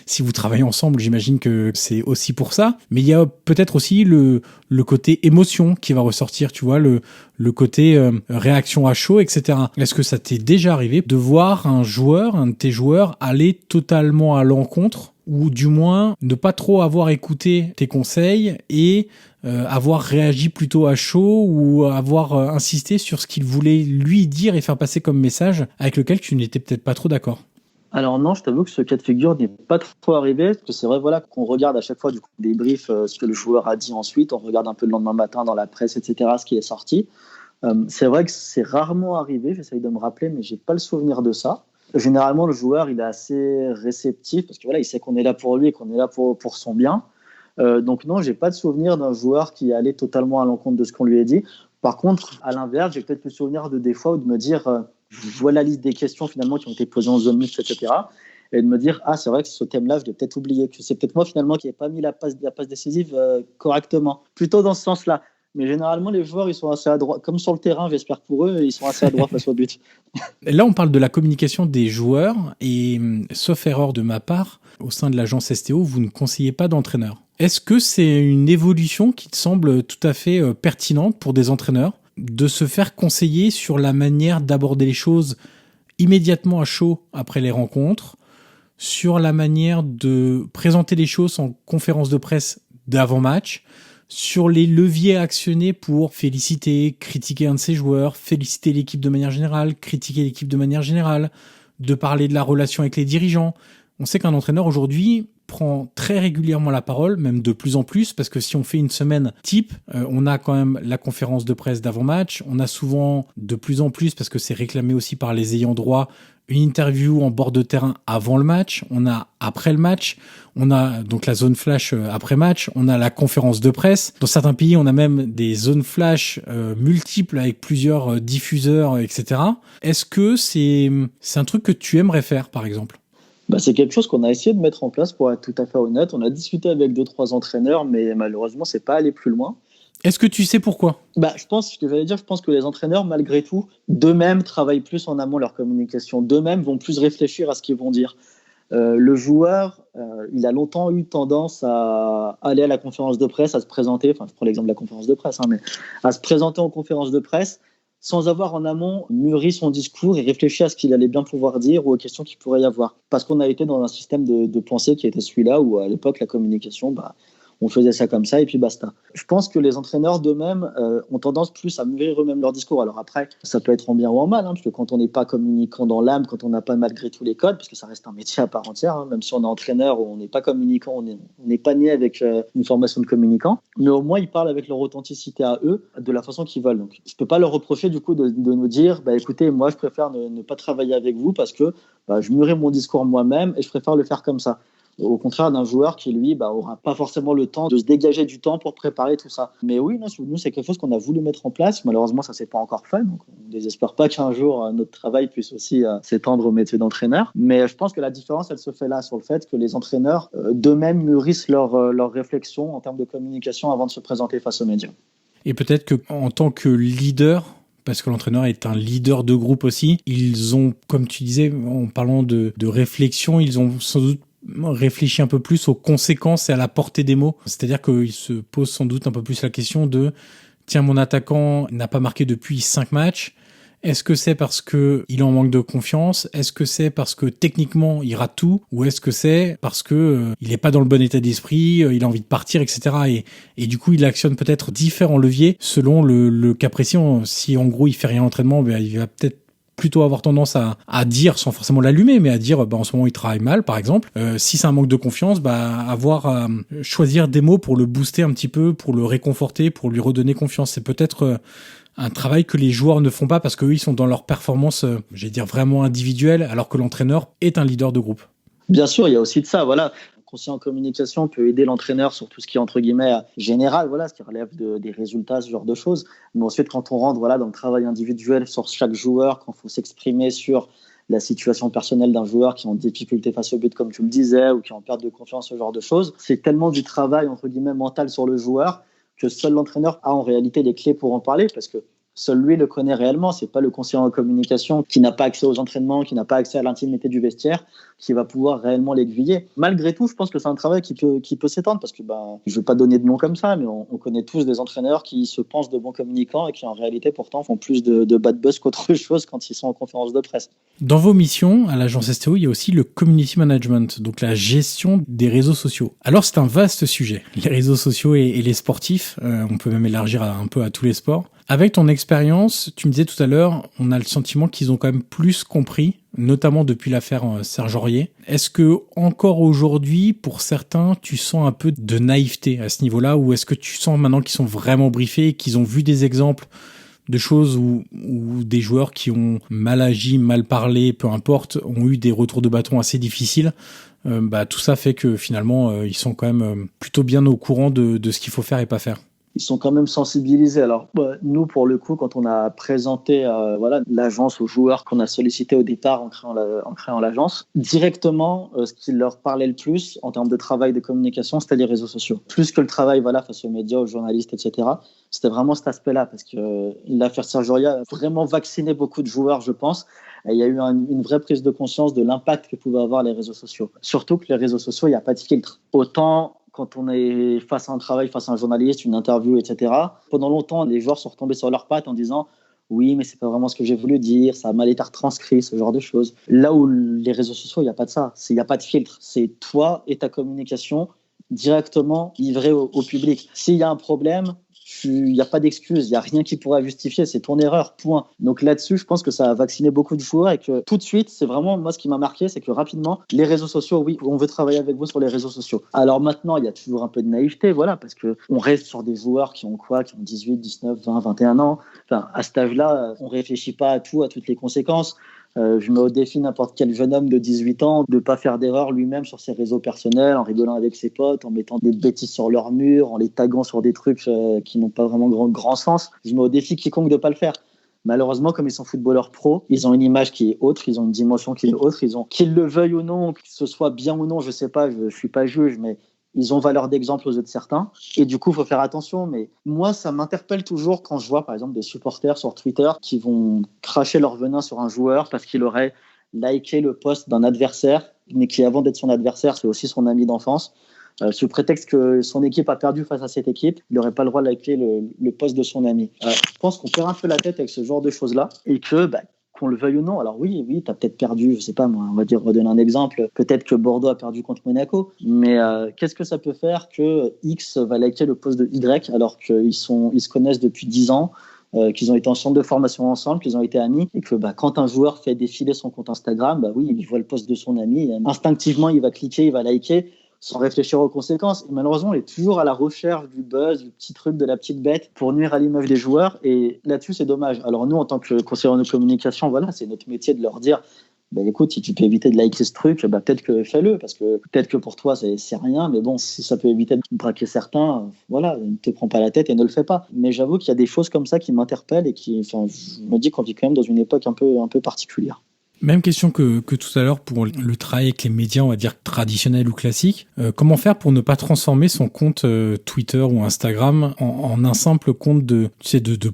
Si vous travaillez ensemble, j'imagine que c'est aussi pour ça. Mais il y a peut-être aussi le côté émotion qui va ressortir, tu vois, le côté réaction à chaud, etc. Est-ce que ça t'est déjà arrivé de voir un de tes joueurs, aller totalement à l'encontre ou du moins ne pas trop avoir écouté tes conseils et avoir réagi plutôt à chaud ou avoir insisté sur ce qu'il voulait lui dire et faire passer comme message avec lequel tu n'étais peut-être pas trop d'accord? Alors non, je t'avoue que ce cas de figure n'est pas trop arrivé, parce que c'est vrai qu'on regarde à chaque fois du coup, des briefs, ce que le joueur a dit ensuite, on regarde un peu le lendemain matin dans la presse, etc., ce qui est sorti. C'est vrai que c'est rarement arrivé, j'essaye de me rappeler, mais j'ai pas le souvenir de ça. Généralement, le joueur, il est assez réceptif, parce que il sait qu'on est là pour lui et qu'on est là pour son bien. Donc non, j'ai pas de souvenir d'un joueur qui allait totalement à l'encontre de ce qu'on lui a dit. Par contre, à l'inverse, j'ai peut-être le souvenir de des fois où de me dire, je vois la liste des questions finalement qui ont été posées en zone mixte, etc. Et de me dire, c'est vrai que ce thème-là, je l'ai peut-être oublié, que c'est peut-être moi finalement qui n'ai pas mis la passe décisive correctement. Plutôt dans ce sens-là. Mais généralement, les joueurs, ils sont assez adroits. Comme sur le terrain, j'espère pour eux, ils sont assez adroits face au but. Là, on parle de la communication des joueurs et, sauf erreur de ma part, au sein de l'agence STO, vous ne conseillez pas d'entraîneur. Est-ce que c'est une évolution qui te semble tout à fait pertinente pour des entraîneurs de se faire conseiller sur la manière d'aborder les choses immédiatement à chaud après les rencontres, sur la manière de présenter les choses en conférence de presse d'avant-match, sur les leviers à actionner pour féliciter, critiquer un de ses joueurs, féliciter l'équipe de manière générale, critiquer l'équipe de manière générale, de parler de la relation avec les dirigeants. On sait qu'un entraîneur aujourd'hui prend très régulièrement la parole, même de plus en plus, parce que si on fait une semaine type, on a quand même la conférence de presse d'avant-match, on a souvent de plus en plus, parce que c'est réclamé aussi par les ayants droit, une interview en bord de terrain avant le match, on a après le match, on a donc la zone flash après match, on a la conférence de presse. Dans certains pays, on a même des zones flash multiples avec plusieurs diffuseurs, etc. Est-ce que c'est un truc que tu aimerais faire, par exemple ? C'est quelque chose qu'on a essayé de mettre en place, pour être tout à fait honnête. On a discuté avec 2-3 entraîneurs, mais malheureusement, c'est pas allé plus loin. Est-ce que tu sais pourquoi ? Je pense que les entraîneurs, malgré tout, d'eux-mêmes travaillent plus en amont leur communication. D'eux-mêmes vont plus réfléchir à ce qu'ils vont dire. Le joueur, il a longtemps eu tendance à aller à la conférence de presse, à se présenter, je prends l'exemple de la conférence de presse, mais à se présenter en conférence de presse sans avoir en amont mûri son discours et réfléchi à ce qu'il allait bien pouvoir dire ou aux questions qu'il pourrait y avoir. Parce qu'on a été dans un système de pensée qui était celui-là où, à l'époque, la communication, on faisait ça comme ça et puis basta. Je pense que les entraîneurs d'eux-mêmes ont tendance plus à mûrir eux-mêmes leur discours. Alors après, ça peut être en bien ou en mal, parce que quand on n'est pas communicant dans l'âme, quand on n'a pas malgré tout les codes, parce que ça reste un métier à part entière, même si on est entraîneur ou on n'est pas communicant, on n'est pas né avec une formation de communicant, mais au moins ils parlent avec leur authenticité à eux, de la façon qu'ils veulent. Donc je peux pas leur reprocher du coup de nous dire, écoutez, moi je préfère ne pas travailler avec vous parce que je mûris mon discours moi-même et je préfère le faire comme ça. Au contraire d'un joueur qui, lui, aura pas forcément le temps de se dégager du temps pour préparer tout ça. Mais oui, nous, c'est quelque chose qu'on a voulu mettre en place. Malheureusement, ça s'est pas encore fait. Donc, on ne désespère pas qu'un jour, notre travail puisse aussi s'étendre au métier d'entraîneur. Mais je pense que la différence, elle se fait là, sur le fait que les entraîneurs, d'eux-mêmes, mûrissent leur réflexion en termes de communication avant de se présenter face aux médias. Et peut-être qu'en tant que leader, parce que l'entraîneur est un leader de groupe aussi, ils ont, comme tu disais, en parlant de réflexion, ils ont sans doute réfléchit un peu plus aux conséquences et à la portée des mots. C'est-à-dire qu'il se pose sans doute un peu plus la question de « Tiens, mon attaquant n'a pas marqué depuis 5 matchs. Est-ce que c'est parce qu'il est en manque de confiance ? Est-ce que c'est parce que techniquement, il rate tout ? Ou est-ce que c'est parce que il n'est pas dans le bon état d'esprit, il a envie de partir, etc. » Et du coup, il actionne peut-être différents leviers selon le cas précis. Si en gros, il fait rien à l'entraînement, il va peut-être plutôt avoir tendance à dire, sans forcément l'allumer, mais à dire en ce moment il travaille mal, par exemple. Si c'est un manque de confiance, avoir choisir des mots pour le booster un petit peu, pour le réconforter, pour lui redonner confiance. C'est peut-être un travail que les joueurs ne font pas parce qu'eux, ils sont dans leur performance, vraiment individuelle, alors que l'entraîneur est un leader de groupe. Bien sûr, il y a aussi de ça, voilà. Le conseiller en communication peut aider l'entraîneur sur tout ce qui est entre guillemets général, ce qui relève des résultats, ce genre de choses. Mais ensuite, quand on rentre dans le travail individuel sur chaque joueur, quand il faut s'exprimer sur la situation personnelle d'un joueur qui est en difficulté face au but, comme tu le disais, ou qui est en perte de confiance, ce genre de choses, c'est tellement du travail entre guillemets mental sur le joueur que seul l'entraîneur a en réalité les clés pour en parler, parce que seul lui le connaît réellement. C'est pas le conseiller en communication qui n'a pas accès aux entraînements, qui n'a pas accès à l'intimité du vestiaire, qui va pouvoir réellement l'aiguiller. Malgré tout, je pense que c'est un travail qui peut s'étendre parce que je veux pas donner de nom comme ça, mais on connaît tous des entraîneurs qui se pensent de bons communicants et qui en réalité pourtant font plus de bad buzz qu'autre chose quand ils sont en conférence de presse. Dans vos missions à l'agence STO, il y a aussi le community management, donc la gestion des réseaux sociaux. Alors c'est un vaste sujet, les réseaux sociaux et les sportifs. On peut même élargir un peu à tous les sports. Avec ton expérience, tu me disais tout à l'heure, on a le sentiment qu'ils ont quand même plus compris, notamment depuis l'affaire Serge Aurier. Est-ce que encore aujourd'hui, pour certains, tu sens un peu de naïveté à ce niveau-là, ou est-ce que tu sens maintenant qu'ils sont vraiment briefés, qu'ils ont vu des exemples de choses où des joueurs qui ont mal agi, mal parlé, peu importe, ont eu des retours de bâton assez difficiles. Tout ça fait que finalement, ils sont quand même plutôt bien au courant de ce qu'il faut faire et pas faire. Ils sont quand même sensibilisés. Alors, nous, pour le coup, quand on a présenté l'agence aux joueurs qu'on a sollicité au départ en créant l'agence, directement, ce qui leur parlait le plus en termes de travail de communication, c'était les réseaux sociaux. Plus que le travail face aux médias, aux journalistes, etc. C'était vraiment cet aspect-là, parce que l'affaire Serge Aurier a vraiment vacciné beaucoup de joueurs, je pense. Et il y a eu une vraie prise de conscience de l'impact que pouvaient avoir les réseaux sociaux. Surtout que les réseaux sociaux, il n'y a pas de filtre. Autant quand on est face à un travail, face à un journaliste, une interview, etc. Pendant longtemps, les joueurs sont retombés sur leurs pattes en disant « Oui, mais c'est pas vraiment ce que j'ai voulu dire, ça a mal été retranscrit, ce genre de choses. » Là où les réseaux sociaux, il n'y a pas de ça. Il n'y a pas de filtre. C'est toi et ta communication. directement livré au public. S'il y a un problème, il n'y a pas d'excuse, il n'y a rien qui pourra justifier, c'est ton erreur, point. Donc là-dessus, je pense que ça a vacciné beaucoup de joueurs et que tout de suite, c'est vraiment, moi, ce qui m'a marqué, c'est que rapidement, les réseaux sociaux, oui, on veut travailler avec vous sur les réseaux sociaux. Alors maintenant, il y a toujours un peu de naïveté, voilà, parce qu'on reste sur des joueurs qui ont 18, 19, 20, 21 ans. Enfin, à cet âge-là, on ne réfléchit pas à tout, à toutes les conséquences. Je mets au défi n'importe quel jeune homme de 18 ans de ne pas faire d'erreur lui-même sur ses réseaux personnels, en rigolant avec ses potes, en mettant des bêtises sur leur mur, en les taguant sur des trucs qui n'ont pas vraiment grand sens. Je mets au défi quiconque de ne pas le faire. Malheureusement, comme ils sont footballeurs pro, ils ont une image qui est autre, ils ont une dimension qui est autre, qu'ils le veuillent ou non, que ce soit bien ou non, je ne sais pas, je ne suis pas juge, mais ils ont valeur d'exemple aux yeux de certains. Et du coup, il faut faire attention. Mais moi, ça m'interpelle toujours quand je vois, par exemple, des supporters sur Twitter qui vont cracher leur venin sur un joueur parce qu'il aurait liké le post d'un adversaire, mais qui, avant d'être son adversaire, c'est aussi son ami d'enfance. Sous prétexte que son équipe a perdu face à cette équipe, il n'aurait pas le droit de liker le post de son ami. Je pense qu'on perd un peu la tête avec ce genre de choses-là et que... qu'on le veuille ou non. Alors oui, tu as peut-être perdu, je sais pas moi, on va dire, redonner un exemple, peut-être que Bordeaux a perdu contre Monaco, mais qu'est-ce que ça peut faire que X va liker le post de Y alors qu'ils se connaissent depuis 10 ans, qu'ils ont été en centre de formation ensemble, qu'ils ont été amis, et que quand un joueur fait défiler son compte Instagram, oui, il voit le post de son ami, instinctivement il va cliquer, il va liker, sans réfléchir aux conséquences. Et malheureusement, on est toujours à la recherche du buzz, du petit truc, de la petite bête pour nuire à l'image des joueurs. Et là-dessus, c'est dommage. Alors nous, en tant que conseillers de communication, voilà, c'est notre métier de leur dire écoute, si tu peux éviter de liker ce truc, peut-être que fais-le, parce que peut-être que pour toi, c'est rien, mais bon, si ça peut éviter de braquer certains, voilà, ne te prends pas la tête et ne le fais pas. Mais j'avoue qu'il y a des choses comme ça qui m'interpellent et je me dis qu'on vit quand même dans une époque un peu particulière. Même question que tout à l'heure pour le travail avec les médias, on va dire traditionnels ou classiques. Comment faire pour ne pas transformer son compte Twitter ou Instagram en un simple compte de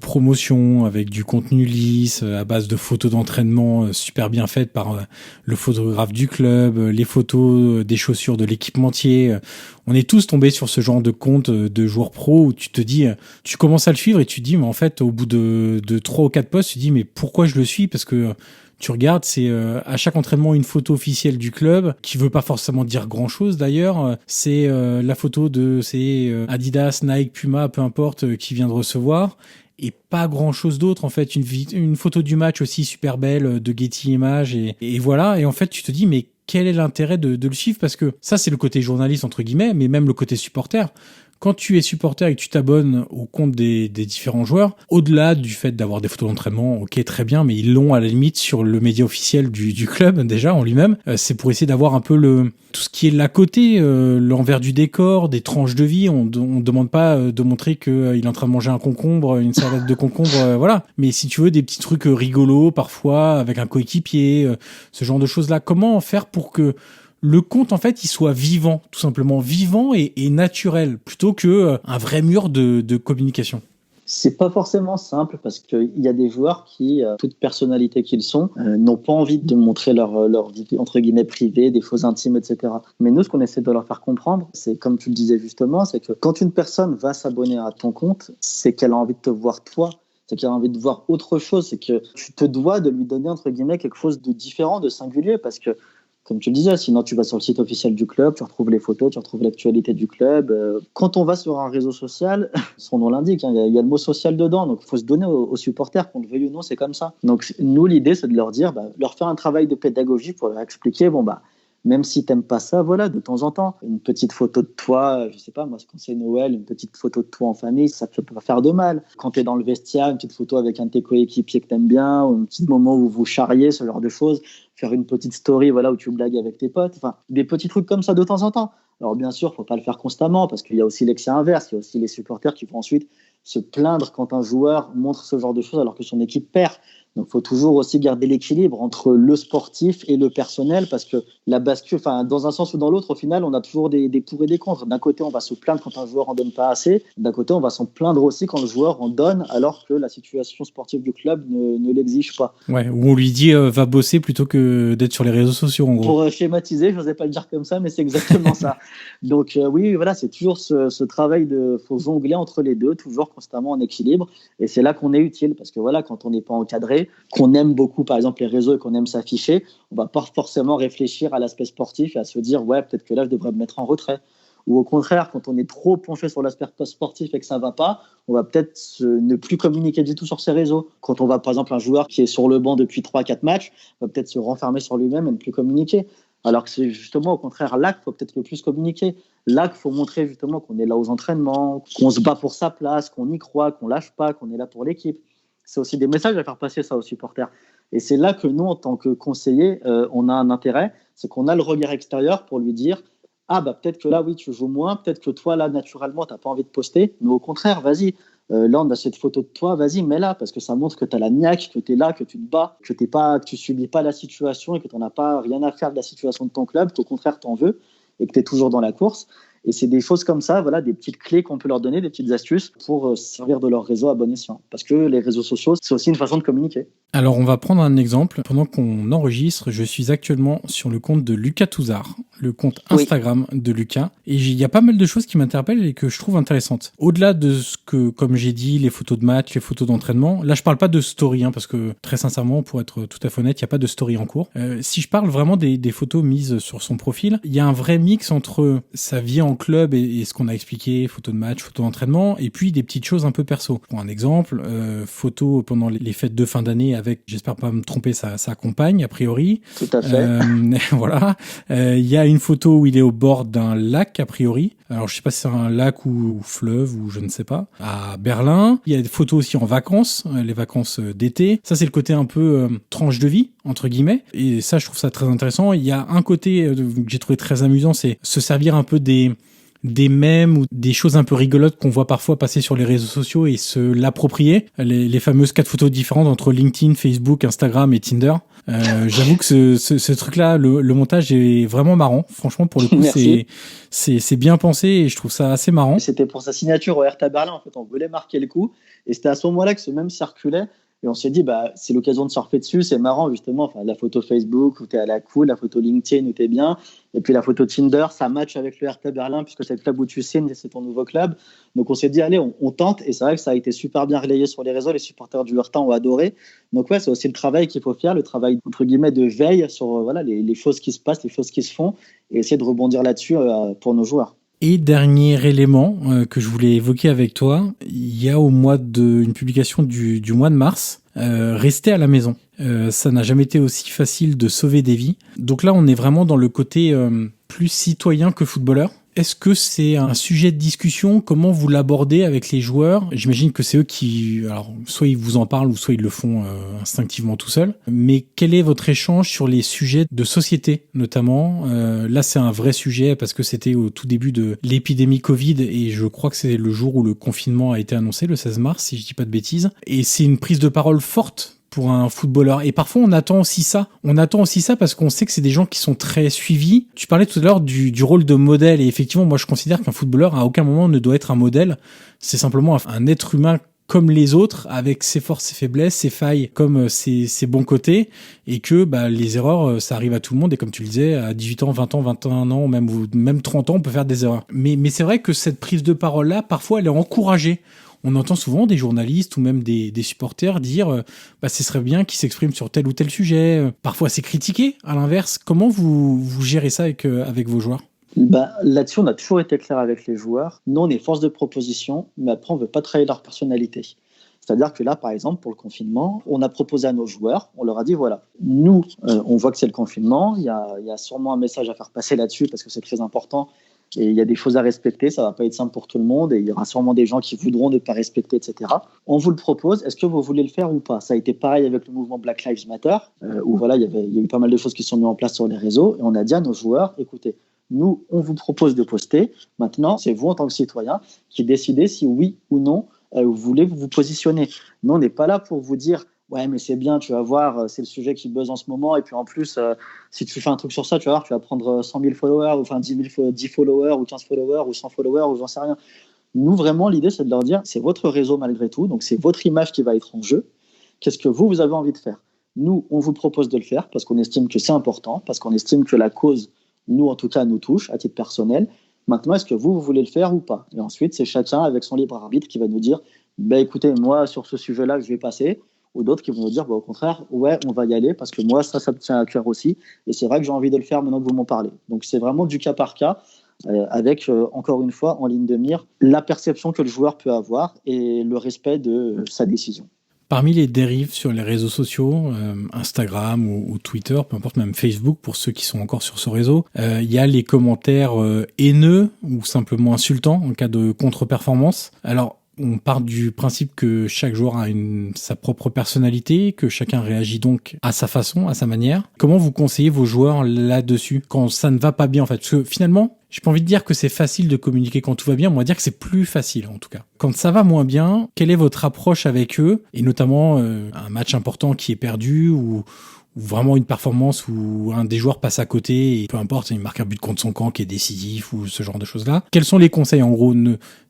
promotion avec du contenu lisse, à base de photos d'entraînement super bien faites par le photographe du club, les photos des chaussures de l'équipementier. On est tous tombés sur ce genre de compte de joueurs pro où tu te dis, tu commences à le suivre et tu te dis, mais en fait, au bout de 3 ou 4 posts, tu te dis, mais pourquoi je le suis ? Parce que tu regardes, c'est à chaque entraînement une photo officielle du club qui veut pas forcément dire grand-chose d'ailleurs. C'est la photo de Adidas, Nike, Puma, peu importe, qui vient de recevoir. Et pas grand-chose d'autre en fait. Une photo du match aussi super belle de Getty Images et voilà. Et en fait, tu te dis mais quel est l'intérêt de le suivre ? Parce que ça, c'est le côté journaliste entre guillemets, mais même le côté supporter. Quand tu es supporter et que tu t'abonnes au compte des différents joueurs, au-delà du fait d'avoir des photos d'entraînement, ok, très bien, mais ils l'ont à la limite sur le média officiel du club déjà en lui-même. C'est pour essayer d'avoir un peu tout ce qui est l'à côté, l'envers du décor, des tranches de vie. On demande pas de montrer qu'il est en train de manger un concombre, une salade de concombre, voilà. Mais si tu veux des petits trucs rigolos parfois avec un coéquipier, ce genre de choses-là. Comment faire pour que le compte, en fait, il soit vivant, tout simplement vivant et naturel, plutôt que un vrai mur de communication. C'est pas forcément simple parce qu'il y a des joueurs qui, toute personnalité qu'ils sont, n'ont pas envie de montrer leur vie entre guillemets privée, des choses intimes, etc. Mais nous, ce qu'on essaie de leur faire comprendre, c'est comme tu le disais justement, c'est que quand une personne va s'abonner à ton compte, c'est qu'elle a envie de te voir toi. C'est qu'elle a envie de voir autre chose. C'est que tu te dois de lui donner entre guillemets quelque chose de différent, de singulier, parce que comme tu le disais, sinon tu vas sur le site officiel du club, tu retrouves les photos, tu retrouves l'actualité du club. Quand on va sur un réseau social, son nom l'indique, il y a le mot social dedans, donc il faut se donner aux supporters, qu'on le veuille ou non, c'est comme ça. Donc nous, l'idée, c'est de leur dire, leur faire un travail de pédagogie pour leur expliquer, même si t'aimes pas ça, voilà, de temps en temps, une petite photo de toi, je sais pas, moi, quand c'est Noël, une petite photo de toi en famille, ça peut pas faire de mal. Quand t'es dans le vestiaire, une petite photo avec un de tes coéquipiers que t'aimes bien, ou un petit moment où vous charriez, ce genre de choses, faire une petite story, voilà, où tu blagues avec tes potes, enfin, des petits trucs comme ça de temps en temps. Alors bien sûr, faut pas le faire constamment, parce qu'il y a aussi l'excès inverse, il y a aussi les supporters qui vont ensuite se plaindre quand un joueur montre ce genre de choses alors que son équipe perd. Donc, il faut toujours aussi garder l'équilibre entre le sportif et le personnel parce que la bascule, dans un sens ou dans l'autre, au final, on a toujours des pour et des contre. D'un côté, on va se plaindre quand un joueur en donne pas assez. D'un côté, on va s'en plaindre aussi quand le joueur en donne alors que la situation sportive du club ne l'exige pas. Ouais, où on lui dit va bosser plutôt que d'être sur les réseaux sociaux, en gros. Pour schématiser, je n'osais pas le dire comme ça, mais c'est exactement ça. Donc, oui, voilà, c'est toujours ce travail faut jongler entre les deux, toujours constamment en équilibre. Et c'est là qu'on est utile parce que voilà, quand on n'est pas encadré, qu'on aime beaucoup, par exemple, les réseaux et qu'on aime s'afficher, on va pas forcément réfléchir à l'aspect sportif et à se dire, ouais, peut-être que là, je devrais me mettre en retrait. Ou au contraire, quand on est trop penché sur l'aspect sportif et que ça ne va pas, on va peut-être ne plus communiquer du tout sur ses réseaux. Quand on va, par exemple, un joueur qui est sur le banc depuis 3-4 matchs, va peut-être se renfermer sur lui-même et ne plus communiquer. Alors que c'est justement au contraire là qu'il faut peut-être le plus communiquer. Là qu'il faut montrer justement qu'on est là aux entraînements, qu'on se bat pour sa place, qu'on y croit, qu'on lâche pas, qu'on est là pour l'équipe. C'est aussi des messages à faire passer ça aux supporters. Et c'est là que nous, en tant que conseillers, on a un intérêt, c'est qu'on a le regard extérieur pour lui dire « Ah, bah peut-être que là, oui, tu joues moins, peut-être que toi, là, naturellement, tu n'as pas envie de poster, mais au contraire, vas-y, là, on a cette photo de toi, vas-y, mets-la, parce que ça montre que tu as la niaque, que tu es là, que tu te bats, que tu subis pas la situation et que tu n'en as pas rien à faire de la situation de ton club, qu'au contraire, tu en veux et que tu es toujours dans la course. » Et c'est des choses comme ça, voilà, des petites clés qu'on peut leur donner, des petites astuces pour servir de leur réseau à bon escient. Parce que les réseaux sociaux, c'est aussi une façon de communiquer. Alors, on va prendre un exemple. Pendant qu'on enregistre, je suis actuellement sur le compte de Lucas Touzard, le compte Instagram de Lucas. Et il y a pas mal de choses qui m'interpellent et que je trouve intéressantes. Au-delà de ce que, comme j'ai dit, les photos de match, les photos d'entraînement, là, je parle pas de story, parce que très sincèrement, pour être tout à fait honnête, il n'y a pas de story en cours. Si je parle vraiment des photos mises sur son profil, il y a un vrai mix entre sa vie en club et ce qu'on a expliqué, photos de match, photos d'entraînement, et puis des petites choses un peu perso. Pour un exemple, photos pendant les fêtes de fin d'année avec, j'espère pas me tromper, sa compagne, a priori. Tout à fait. Voilà. Il y a une photo où il est au bord d'un lac, a priori. Alors, je sais pas si c'est un lac ou fleuve ou je ne sais pas. À Berlin. Il y a des photos aussi en vacances, les vacances d'été. Ça, c'est le côté un peu tranche de vie, entre guillemets. Et ça, je trouve ça très intéressant. Il y a un côté que j'ai trouvé très amusant, c'est se servir un peu des mèmes ou des choses un peu rigolotes qu'on voit parfois passer sur les réseaux sociaux et se l'approprier. Les fameuses 4 photos différentes entre LinkedIn, Facebook, Instagram et Tinder. J'avoue que ce truc-là, le montage est vraiment marrant. Franchement, pour le coup, c'est bien pensé et je trouve ça assez marrant. C'était pour sa signature au Hertha Berlin. En fait, on voulait marquer le coup. Et c'était à ce moment-là que ce même circulait. Et on s'est dit, bah, c'est l'occasion de surfer dessus, c'est marrant justement. Enfin, la photo Facebook où tu es à la cool, la photo LinkedIn où tu es bien, et puis la photo Tinder, ça match avec le Hertha Berlin puisque c'est le club où tu signes et c'est ton nouveau club. Donc on s'est dit, allez, on tente. Et c'est vrai que ça a été super bien relayé sur les réseaux. Les supporters du Hertha ont adoré. Donc ouais, c'est aussi le travail qu'il faut faire, le travail entre guillemets de veille sur voilà, les choses qui se passent, les choses qui se font, et essayer de rebondir là-dessus pour nos joueurs. Et dernier élément que je voulais évoquer avec toi, il y a une publication du mois de mars, rester à la maison. Ça n'a jamais été aussi facile de sauver des vies. Donc là, on est vraiment dans le côté plus citoyen que footballeur. Est-ce que c'est un sujet de discussion? Comment vous l'abordez avec les joueurs? J'imagine que c'est eux qui, alors, soit ils vous en parlent ou soit ils le font instinctivement tout seuls. Mais quel est votre échange sur les sujets de société, notamment? Là, c'est un vrai sujet parce que c'était au tout début de l'épidémie Covid et je crois que c'est le jour où le confinement a été annoncé, le 16 mars, si je dis pas de bêtises. Et c'est une prise de parole forte pour un footballeur. Et parfois, on attend aussi ça. On attend aussi ça parce qu'on sait que c'est des gens qui sont très suivis. Tu parlais tout à l'heure du rôle de modèle. Et effectivement, moi, je considère qu'un footballeur, à aucun moment, ne doit être un modèle. C'est simplement un être humain comme les autres, avec ses forces, ses faiblesses, ses failles, comme ses bons côtés. Et que les erreurs, ça arrive à tout le monde. Et comme tu le disais, à 18 ans, 20 ans, 21 ans, même 30 ans, on peut faire des erreurs. Mais c'est vrai que cette prise de parole-là, parfois, elle est encouragée. On entend souvent des journalistes ou même des supporters dire ce serait bien qu'ils s'expriment sur tel ou tel sujet. Parfois, c'est critiqué, à l'inverse. Comment vous gérez ça avec vos joueurs? Là-dessus, on a toujours été clair avec les joueurs. Nous, on est force de proposition, mais après, on ne veut pas trahir leur personnalité. C'est-à-dire que là, par exemple, pour le confinement, on a proposé à nos joueurs, on leur a dit, voilà, nous, on voit que c'est le confinement, il y a sûrement un message à faire passer là-dessus parce que c'est très important. Et il y a des choses à respecter, ça ne va pas être simple pour tout le monde et il y aura sûrement des gens qui voudront ne pas respecter, etc. On vous le propose, est-ce que vous voulez le faire ou pas? Ça a été pareil avec le mouvement Black Lives Matter, où voilà, il y a eu pas mal de choses qui sont mises en place sur les réseaux et on a dit à nos joueurs, écoutez, nous, on vous propose de poster, maintenant, c'est vous en tant que citoyen qui décidez si oui ou non vous voulez vous positionner. Nous, on n'est pas là pour vous dire ouais, mais c'est bien, tu vas voir, c'est le sujet qui buzz en ce moment. Et puis en plus, si tu fais un truc sur ça, tu vas voir, tu vas prendre 100 000 followers, ou enfin 10 followers, ou 15 followers, ou 100 followers, ou j'en sais rien. Nous, vraiment, l'idée, c'est de leur dire, c'est votre réseau malgré tout, donc c'est votre image qui va être en jeu. Qu'est-ce que vous avez envie de faire? Nous, on vous propose de le faire parce qu'on estime que c'est important, parce qu'on estime que la cause, nous, en tout cas, nous touche à titre personnel. Maintenant, est-ce que vous voulez le faire ou pas? Et ensuite, c'est chacun avec son libre arbitre qui va nous dire, écoutez, moi, sur ce sujet-là, je vais passer. Ou d'autres qui vont nous dire, au contraire, ouais, on va y aller parce que moi, ça me tient à cœur aussi. Et c'est vrai que j'ai envie de le faire maintenant que vous m'en parlez. Donc, c'est vraiment du cas par cas. avec, encore une fois, en ligne de mire, la perception que le joueur peut avoir et le respect de sa décision. Parmi les dérives sur les réseaux sociaux, Instagram ou Twitter, peu importe, même Facebook pour ceux qui sont encore sur ce réseau, il y a les commentaires haineux ou simplement insultants en cas de contre-performance. Alors, on part du principe que chaque joueur a sa propre personnalité, que chacun réagit donc à sa façon, à sa manière. Comment vous conseillez vos joueurs là-dessus quand ça ne va pas bien en fait? Parce que finalement, j'ai pas envie de dire que c'est facile de communiquer quand tout va bien, on va dire que c'est plus facile en tout cas. Quand ça va moins bien, quelle est votre approche avec eux? Et notamment un match important qui est perdu ou vraiment une performance où un des joueurs passe à côté et peu importe, il marque un but contre son camp qui est décisif ou ce genre de choses-là. Quels sont les conseils en gros?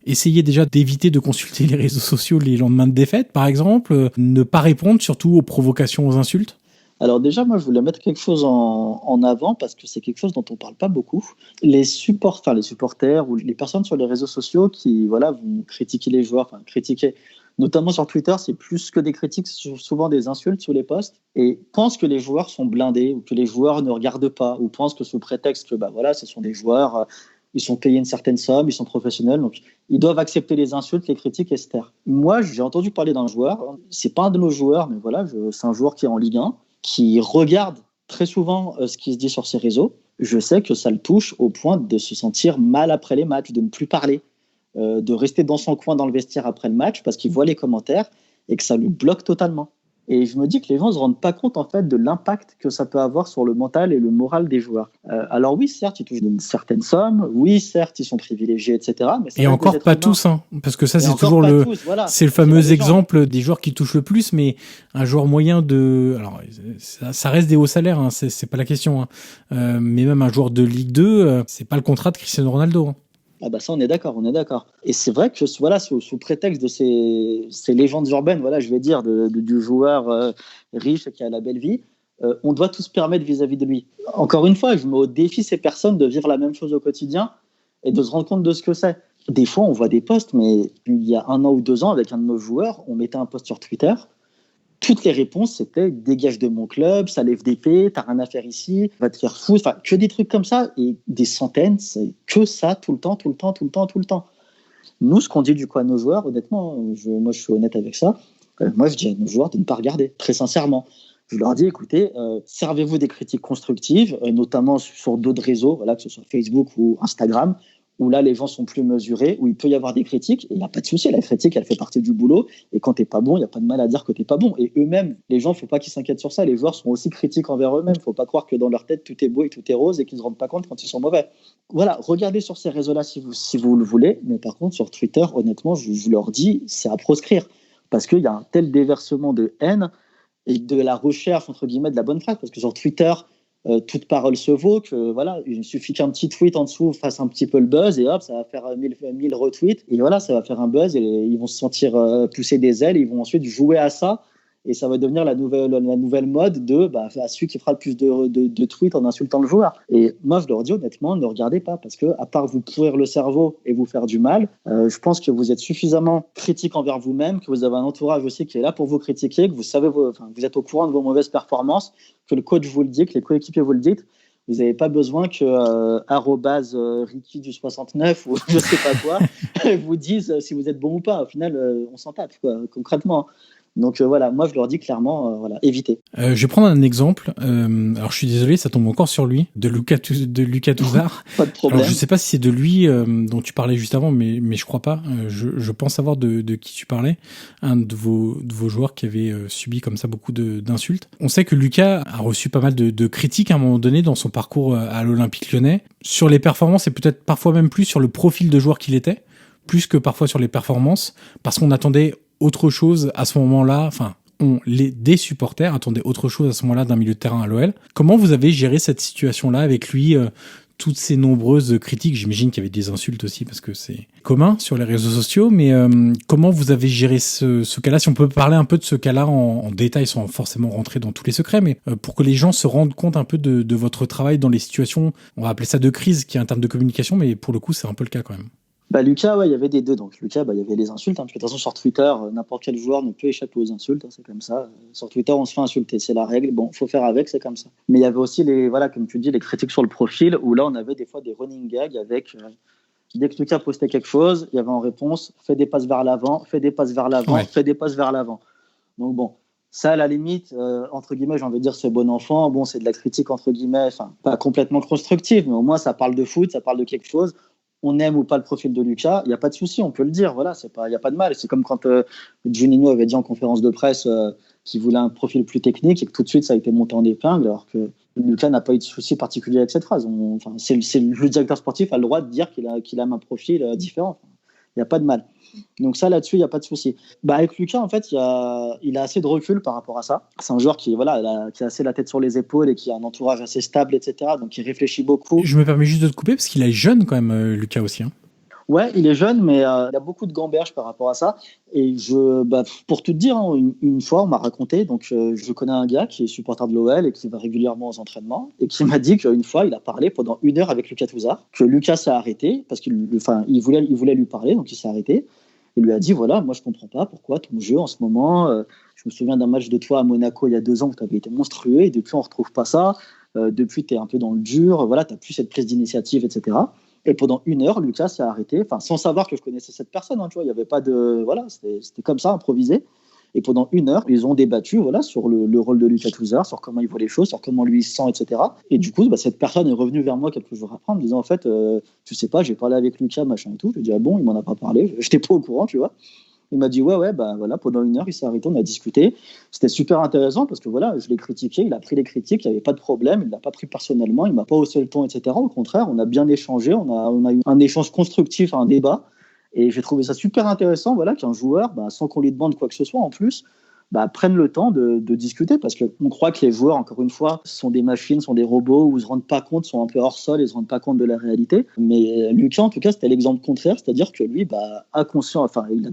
Essayez déjà d'éviter de consulter les réseaux sociaux les lendemains de défaite par exemple, ne pas répondre surtout aux provocations, aux insultes. Alors déjà, moi, je voulais mettre quelque chose en avant parce que c'est quelque chose dont on ne parle pas beaucoup. Les supporters ou les personnes sur les réseaux sociaux qui vont critiquer les joueurs, critiquer, notamment sur Twitter, c'est plus que des critiques, c'est souvent des insultes sous les posts et pensent que les joueurs sont blindés ou que les joueurs ne regardent pas ou pensent que sous prétexte que ce sont des joueurs, ils sont payés une certaine somme, ils sont professionnels, donc ils doivent accepter les insultes, les critiques et se taire. Moi, j'ai entendu parler d'un joueur, c'est pas un de nos joueurs, mais c'est un joueur qui est en Ligue 1, qui regarde très souvent ce qui se dit sur ses réseaux. Je sais que ça le touche au point de se sentir mal après les matchs, de ne plus parler, de rester dans son coin dans le vestiaire après le match parce qu'il voit les commentaires et que ça lui bloque totalement. Et je me dis que les gens ne se rendent pas compte en fait de l'impact que ça peut avoir sur le mental et le moral des joueurs. Alors oui, certes, ils touchent une certaine somme, oui, certes, ils sont privilégiés, etc. Mais et encore pas tous, hein, parce que ça c'est toujours c'est le fameux exemple des joueurs qui touchent le plus, mais un joueur moyen alors ça reste des hauts salaires, hein, c'est pas la question, hein. Mais même un joueur de Ligue 2, c'est pas le contrat de Cristiano Ronaldo. Hein. Ah ça on est d'accord. Et c'est vrai que sous prétexte de ces légendes urbaines, je vais dire, du joueur riche qui a la belle vie, on doit tout se permettre vis-à-vis de lui. Encore une fois, je mets au défi ces personnes de vivre la même chose au quotidien et de se rendre compte de ce que c'est. Des fois, on voit des posts, mais il y a 1 an ou 2 ans, avec un de nos joueurs, on mettait un post sur Twitter. Toutes les réponses, c'était « dégage de mon club, ça lève d'épée, t'as rien à faire ici, va te faire foutre », que des trucs comme ça, et des centaines, c'est que ça, tout le temps. Nous, ce qu'on dit du coup à nos joueurs, honnêtement, moi je suis honnête avec ça, moi je dis à nos joueurs de ne pas regarder, très sincèrement. Je leur dis, écoutez, servez-vous des critiques constructives, notamment sur d'autres réseaux, que ce soit Facebook ou Instagram, où là, les gens sont plus mesurés, où il peut y avoir des critiques, et il n'y a pas de souci, la critique, elle fait partie du boulot, et quand tu n'es pas bon, il n'y a pas de mal à dire que tu n'es pas bon. Et eux-mêmes, les gens, il ne faut pas qu'ils s'inquiètent sur ça, les joueurs sont aussi critiques envers eux-mêmes, il ne faut pas croire que dans leur tête, tout est beau et tout est rose, et qu'ils ne se rendent pas compte quand ils sont mauvais. Voilà, regardez sur ces réseaux-là si vous le voulez, mais par contre, sur Twitter, honnêtement, je leur dis, c'est à proscrire, parce qu'il y a un tel déversement de haine, et de la recherche, entre guillemets, de la bonne phrase, parce que sur Twitter, toute parole se vaut, il suffit qu'un petit tweet en dessous fasse un petit peu le buzz et hop, ça va faire 1000 retweets et ça va faire un buzz et ils vont se sentir pousser des ailes, ils vont ensuite jouer à ça et ça va devenir la nouvelle mode à celui qui fera le plus de tweets en insultant le joueur. Et moi, je leur dis honnêtement, ne regardez pas parce que à part vous pourrir le cerveau et vous faire du mal, je pense que vous êtes suffisamment critique envers vous-même, que vous avez un entourage aussi qui est là pour vous critiquer, que vous savez, vous êtes au courant de vos mauvaises performances, que le coach vous le dit, que les coéquipiers vous le disent. Vous n'avez pas besoin que Ricky du 69 ou je sais pas quoi vous dise si vous êtes bon ou pas. Au final, on s'en tape, concrètement. Donc moi je leur dis clairement, évitez. Je vais prendre un exemple. Alors je suis désolé, ça tombe encore sur lui, de Lucas Touzard. Pas de problème. Alors je sais pas si c'est de lui dont tu parlais juste avant, mais je crois pas. Je pense savoir de qui tu parlais, un de vos joueurs qui avait subi comme ça beaucoup d'insultes. On sait que Lucas a reçu pas mal de critiques à un moment donné dans son parcours à l'Olympique Lyonnais sur les performances et peut-être parfois même plus sur le profil de joueur qu'il était, plus que parfois sur les performances, parce qu'on attendait autre chose à ce moment-là, des supporters attendaient autre chose à ce moment-là d'un milieu de terrain à l'OL. Comment vous avez géré cette situation-là avec lui, toutes ces nombreuses critiques? J'imagine qu'il y avait des insultes aussi parce que c'est commun sur les réseaux sociaux, mais comment vous avez géré ce cas-là? Si on peut parler un peu de ce cas-là en détail sans forcément rentrer dans tous les secrets, mais pour que les gens se rendent compte un peu de votre travail dans les situations, on va appeler ça de crise, qui est un terme de communication, mais pour le coup c'est un peu le cas quand même. Lucas, ouais, il y avait des deux. Donc Lucas, il y avait les insultes, hein, parce que de toute façon sur Twitter, n'importe quel joueur ne peut échapper aux insultes, hein, c'est comme ça. Sur Twitter, on se fait insulter, c'est la règle. Bon, faut faire avec, c'est comme ça. Mais il y avait aussi voilà, comme tu dis, les critiques sur le profil, où là, on avait des fois des running gags avec dès que Lucas postait quelque chose, il y avait en réponse, fais des passes vers l'avant, fais des passes vers l'avant, Ouais. fais des passes vers l'avant. Donc bon. Ça, à la limite, entre guillemets, j'ai envie de dire c'est bon enfant. Bon, c'est de la critique, entre guillemets, enfin, pas complètement constructive, mais au moins, ça parle de foot, ça parle de quelque chose. On aime ou pas le profil de Lucas, il n'y a pas de souci, on peut le dire. Voilà, il n'y a pas de mal. C'est comme quand Juninho avait dit en conférence de presse qu'il voulait un profil plus technique et que tout de suite, ça a été monté en épingle, alors que Lucas n'a pas eu de souci particulier avec cette phrase. Le directeur sportif a le droit de dire qu'il aime un profil différent. Il n'y a pas de mal. Donc ça, là-dessus, il n'y a pas de souci. Avec Lucas, en fait, il a assez de recul par rapport à ça. C'est un joueur qui a assez la tête sur les épaules et qui a un entourage assez stable, etc. Donc il réfléchit beaucoup. Je me permets juste de te couper parce qu'il est jeune quand même, Lucas aussi. Hein. Ouais, il est jeune, mais il a beaucoup de gamberges par rapport à ça. Et pour tout te dire, hein, une fois, on m'a raconté, donc je connais un gars qui est supporter de l'OL et qui va régulièrement aux entraînements, et qui m'a dit qu'une fois, il a parlé pendant 1 heure avec Lucas Touzard, que Lucas s'est arrêté, parce qu'il voulait lui parler, donc il s'est arrêté. Il lui a dit, voilà, moi je comprends pas pourquoi ton jeu en ce moment, je me souviens d'un match de toi à Monaco il y a 2 ans où tu avais été monstrueux, et depuis on retrouve pas ça, depuis tu es un peu dans le dur, voilà, tu n'as plus cette prise d'initiative, etc. Et pendant 1 heure, Lucas s'est arrêté, sans savoir que je connaissais cette personne, hein, tu vois, il y avait pas de, voilà, c'était comme ça, improvisé. Et pendant 1 heure, ils ont débattu, voilà, sur le rôle de Lucas Touzard, sur comment il voit les choses, sur comment lui il se sent, etc. Et du coup, cette personne est revenue vers moi quelques jours après en me disant, en fait, tu sais pas, j'ai parlé avec Lucas, machin et tout. Je lui ai dit, ah bon, il m'en a pas parlé, j'étais pas au courant, tu vois. Il m'a dit, ouais, voilà, pendant 1 heure, il s'est arrêté, on a discuté. C'était super intéressant parce que voilà, je l'ai critiqué, il a pris les critiques, il n'y avait pas de problème, il ne l'a pas pris personnellement, il ne m'a pas haussé le ton, etc. Au contraire, on a bien échangé, on a eu un échange constructif, un débat. Et j'ai trouvé ça super intéressant, voilà, qu'un joueur, sans qu'on lui demande quoi que ce soit en plus, prennent le temps de discuter, parce qu'on croit que les joueurs, encore une fois, sont des machines, sont des robots, ou ne se rendent pas compte, sont un peu hors sol et ne se rendent pas compte de la réalité. Mais Lucas, en tout cas, c'était l'exemple contraire, c'est-à-dire que lui, il a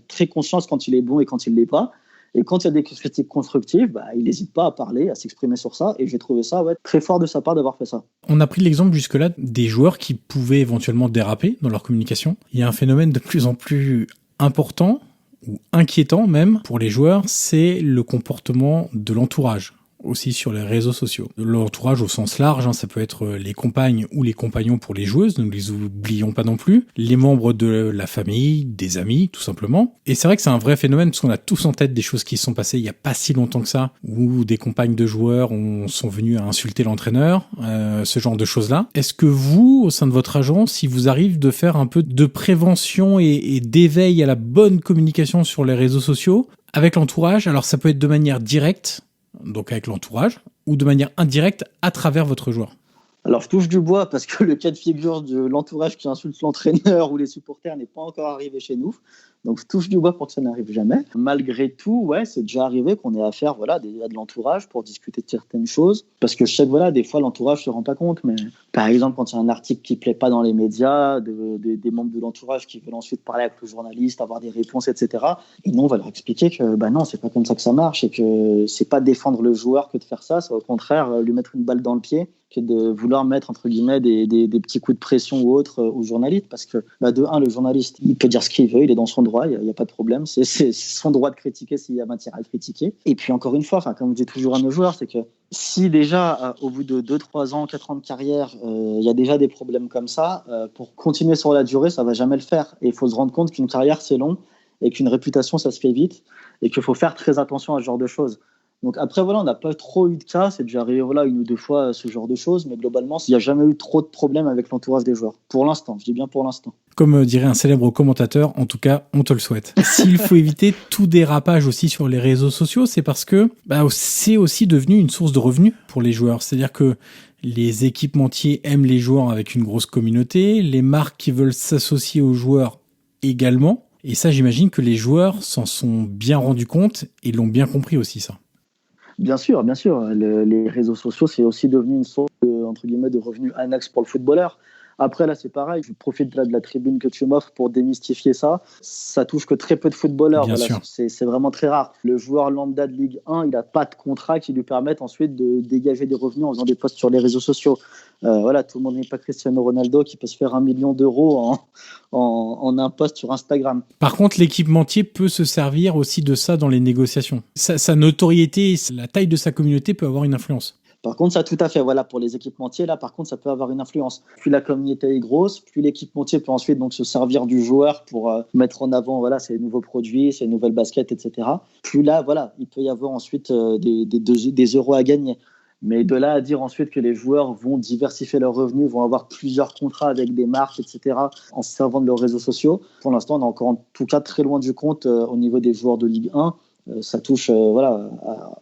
très conscience quand il est bon et quand il ne l'est pas. Et quand il y a des critiques constructives, il n'hésite pas à parler, à s'exprimer sur ça. Et j'ai trouvé ça très fort de sa part d'avoir fait ça. On a pris l'exemple jusque-là des joueurs qui pouvaient éventuellement déraper dans leur communication. Il y a un phénomène de plus en plus important, ou inquiétant même pour les joueurs, c'est le comportement de l'entourage, aussi sur les réseaux sociaux. L'entourage au sens large, ça peut être les compagnes ou les compagnons pour les joueuses, ne les oublions pas non plus, les membres de la famille, des amis, tout simplement. Et c'est vrai que c'est un vrai phénomène, parce qu'on a tous en tête des choses qui se sont passées il y a pas si longtemps que ça, où des compagnes de joueurs sont venues à insulter l'entraîneur, ce genre de choses-là. Est-ce que vous, au sein de votre agence, il vous arrive de faire un peu de prévention et d'éveil à la bonne communication sur les réseaux sociaux avec l'entourage? Alors ça peut être de manière directe, donc avec l'entourage, ou de manière indirecte à travers votre joueur? Alors, je touche du bois parce que le cas de figure de l'entourage qui insulte l'entraîneur ou les supporters n'est pas encore arrivé chez nous. Donc, je touche du bois pour que ça n'arrive jamais. Malgré tout, ouais, c'est déjà arrivé qu'on ait affaire à de l'entourage pour discuter de certaines choses. Parce que je sais que des fois, l'entourage ne se rend pas compte. Mais par exemple, quand il y a un article qui ne plaît pas dans les médias, des membres de l'entourage qui veulent ensuite parler avec le journaliste, avoir des réponses, etc. Et nous, on va leur expliquer que non, c'est pas comme ça que ça marche et que c'est pas défendre le joueur que de faire ça. C'est au contraire lui mettre une balle dans le pied que de vouloir mettre, entre guillemets, des petits coups de pression ou autres aux journalistes. Parce que, de un, le journaliste, il peut dire ce qu'il veut, il est dans son droit, il n'y a pas de problème. C'est son droit de critiquer s'il y a matière à le critiquer. Et puis, encore une fois, comme je dis toujours à nos joueurs, c'est que si déjà, au bout de 2, 3 ans, 4 ans de carrière, il y a déjà des problèmes comme ça, pour continuer sur la durée, ça ne va jamais le faire. Et il faut se rendre compte qu'une carrière, c'est long et qu'une réputation, ça se fait vite et qu'il faut faire très attention à ce genre de choses. Donc après, on n'a pas trop eu de cas, c'est déjà arrivé 1 ou 2 fois ce genre de choses, mais globalement, il n'y a jamais eu trop de problèmes avec l'entourage des joueurs. Pour l'instant, je dis bien pour l'instant. Comme dirait un célèbre commentateur, en tout cas, on te le souhaite. S'il faut éviter tout dérapage aussi sur les réseaux sociaux, c'est parce que c'est aussi devenu une source de revenus pour les joueurs. C'est-à-dire que les équipementiers aiment les joueurs avec une grosse communauté, les marques qui veulent s'associer aux joueurs également. Et ça, j'imagine que les joueurs s'en sont bien rendus compte et l'ont bien compris aussi, ça. Bien sûr. Les réseaux sociaux, c'est aussi devenu une source entre guillemets, de revenus annexes pour le footballeur. Après, là, c'est pareil. Je profite là de la tribune que tu m'offres pour démystifier ça. Ça touche que très peu de footballeurs. Bien Voilà, sûr. c'est vraiment très rare. Le joueur lambda de Ligue 1, il n'a pas de contrat qui lui permette ensuite de dégager des revenus en faisant des posts sur les réseaux sociaux. Voilà, tout le monde n'est pas Cristiano Ronaldo qui peut se faire 1 million d'euros en un post sur Instagram. Par contre, l'équipementier peut se servir aussi de ça dans les négociations. Sa notoriété, la taille de sa communauté peut avoir une influence. Par contre, ça tout à fait, voilà, pour les équipementiers, là, par contre, ça peut avoir une influence. Plus la communauté est grosse, plus l'équipementier peut ensuite donc se servir du joueur pour mettre en avant, voilà, ses nouveaux produits, ses nouvelles baskets, etc. Plus là, voilà, il peut y avoir ensuite des euros à gagner. Mais de là à dire ensuite que les joueurs vont diversifier leurs revenus, vont avoir plusieurs contrats avec des marques, etc., en se servant de leurs réseaux sociaux, pour l'instant, on est encore en tout cas très loin du compte au niveau des joueurs de Ligue 1. Ça touche,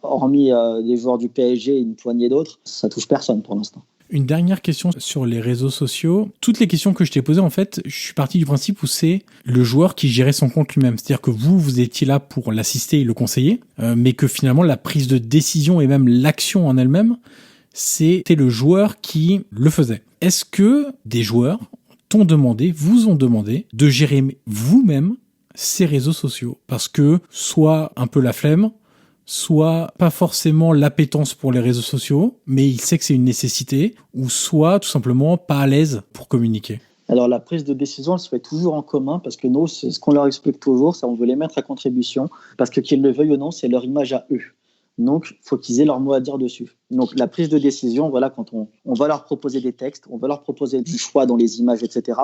hormis les joueurs du PSG et une poignée d'autres, ça touche personne pour l'instant. Une dernière question sur les réseaux sociaux. Toutes les questions que je t'ai posées, en fait, je suis parti du principe où c'est le joueur qui gérait son compte lui-même. C'est-à-dire que vous étiez là pour l'assister et le conseiller, mais que finalement, la prise de décision et même l'action en elle-même, c'était le joueur qui le faisait. Est-ce que des joueurs vous ont demandé de gérer vous-même ces réseaux sociaux? Parce que soit un peu la flemme, soit pas forcément l'appétence pour les réseaux sociaux, mais il sait que c'est une nécessité, ou soit tout simplement pas à l'aise pour communiquer. Alors la prise de décision, elle se fait toujours en commun parce que nous, c'est ce qu'on leur explique toujours, ça on veut les mettre à contribution parce que qu'ils le veuillent ou non, c'est leur image à eux. Donc, il faut qu'ils aient leur mot à dire dessus. Donc, la prise de décision, voilà, quand on va leur proposer des textes, on va leur proposer du choix dans les images, etc.,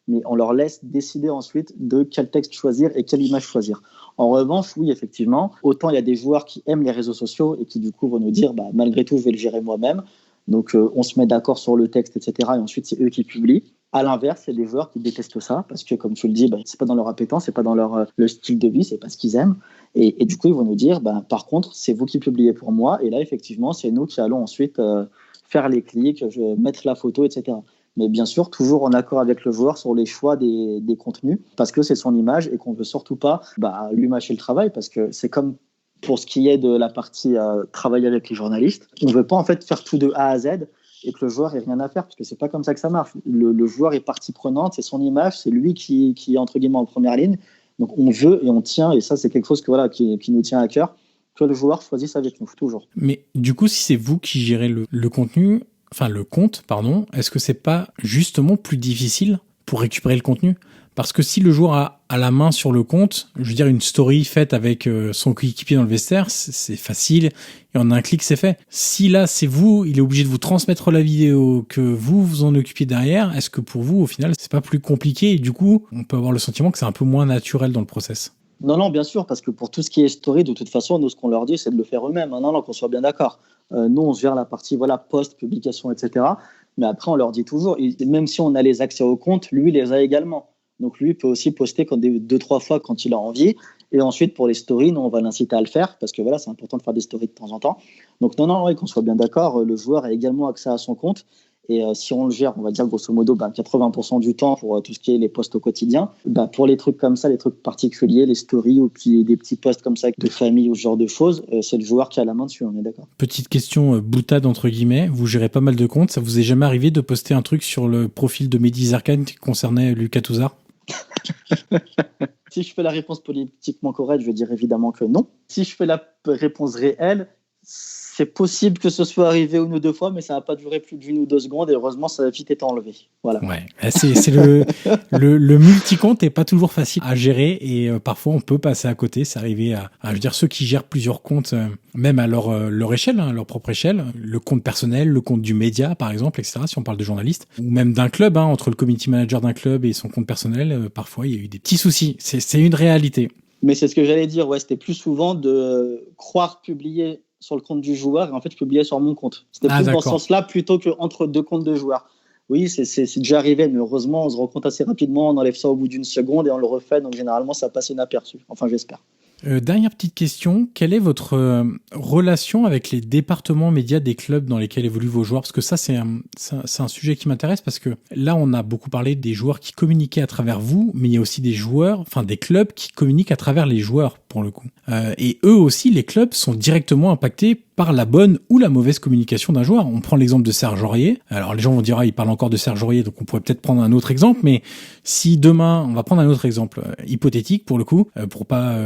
mais on leur laisse décider ensuite de quel texte choisir et quelle image choisir. En revanche, oui, effectivement, autant il y a des joueurs qui aiment les réseaux sociaux et qui, du coup, vont nous dire, malgré tout, je vais le gérer moi-même. Donc, on se met d'accord sur le texte, etc., et ensuite, c'est eux qui publient. À l'inverse, il y a des joueurs qui détestent ça parce que, comme tu le dis, c'est pas dans leur appétence, c'est pas dans leur le style de vie, c'est pas ce qu'ils aiment. Et du coup, ils vont nous dire, par contre, c'est vous qui publiez pour moi. Et là, effectivement, c'est nous qui allons ensuite faire les clics, mettre la photo, etc. Mais bien sûr, toujours en accord avec le joueur sur les choix des contenus, parce que c'est son image et qu'on veut surtout pas lui mâcher le travail, parce que c'est comme pour ce qui est de la partie travailler avec les journalistes. On veut pas en fait faire tout de A à Z et que le joueur ait rien à faire, parce que c'est pas comme ça que ça marche. Le joueur est partie prenante, c'est son image, c'est lui qui est entre guillemets en première ligne. Donc on veut et on tient, et ça c'est quelque chose qui nous tient à cœur, que le joueur choisisse avec nous, toujours. Mais du coup, si c'est vous qui gérez le contenu, enfin le compte, pardon, est-ce que c'est pas justement plus difficile pour récupérer le contenu? Parce que si le joueur a la main sur le compte, je veux dire, une story faite avec son coéquipier dans le vestiaire, c'est facile, et en un clic, c'est fait. Si là, c'est vous, il est obligé de vous transmettre la vidéo, que vous en occupiez derrière, est-ce que pour vous, au final, c'est pas plus compliqué, et du coup, on peut avoir le sentiment que c'est un peu moins naturel dans le process? Non, bien sûr, parce que pour tout ce qui est story, de toute façon, nous, ce qu'on leur dit, c'est de le faire eux-mêmes. Non, qu'on soit bien d'accord. Nous, on se gère la partie post, publication, etc. Mais après, on leur dit toujours, même si on a les accès au compte, lui, il les a également. Donc, lui, il peut aussi poster 2-3 fois quand il a envie. Et ensuite, pour les stories, nous, on va l'inciter à le faire parce que c'est important de faire des stories de temps en temps. Donc, non, qu'on soit bien d'accord, le joueur a également accès à son compte. Et si on le gère, on va dire grosso modo 80% du temps pour tout ce qui est les posts au quotidien. Pour les trucs comme ça, les trucs particuliers, les stories ou puis des petits posts comme ça de famille ou ce genre de choses, c'est le joueur qui a la main dessus, on est d'accord. Petite question boutade entre guillemets, vous gérez pas mal de comptes, ça vous est jamais arrivé de poster un truc sur le profil de Mehdi Zarkane qui concernait Lucas Touzard? Si je fais la réponse politiquement correcte, je vais dire évidemment que non. Si je fais la réponse réelle, c'est possible que ce soit arrivé une ou deux fois, mais ça n'a pas duré plus d'1 ou 2 secondes et heureusement, ça a vite été enlevé. Voilà. Ouais, c'est le multi-compte n'est pas toujours facile à gérer et parfois on peut passer à côté. C'est arrivé à je veux dire, ceux qui gèrent plusieurs comptes, même à leur échelle, leur propre échelle, le compte personnel, le compte du média par exemple, etc. Si on parle de journalistes, ou même d'un club, entre le community manager d'un club et son compte personnel, parfois il y a eu des petits soucis. C'est une réalité. Mais c'est ce que j'allais dire, c'était plus souvent de croire publier sur le compte du joueur et en fait je publiais sur mon compte. C'était plus dans ce sens-là plutôt qu'entre 2 comptes de joueurs. Oui, c'est déjà arrivé, mais heureusement on se rend compte assez rapidement, on enlève ça au bout d'1 seconde et on le refait, donc généralement ça passe inaperçu. Enfin j'espère. Dernière petite question, quelle est votre relation avec les départements médias des clubs dans lesquels évoluent vos joueurs? Parce que ça, c'est un sujet qui m'intéresse parce que là, on a beaucoup parlé des joueurs qui communiquaient à travers vous, mais il y a aussi des joueurs, enfin des clubs qui communiquent à travers les joueurs pour le coup. Et eux aussi, les clubs sont directement impactés par la bonne ou la mauvaise communication d'un joueur. On prend l'exemple de Serge Aurier. Alors les gens vont dire, il parle encore de Serge Aurier, donc on pourrait peut-être prendre un autre exemple, mais si demain, on va prendre un autre exemple hypothétique pour le coup, pour pas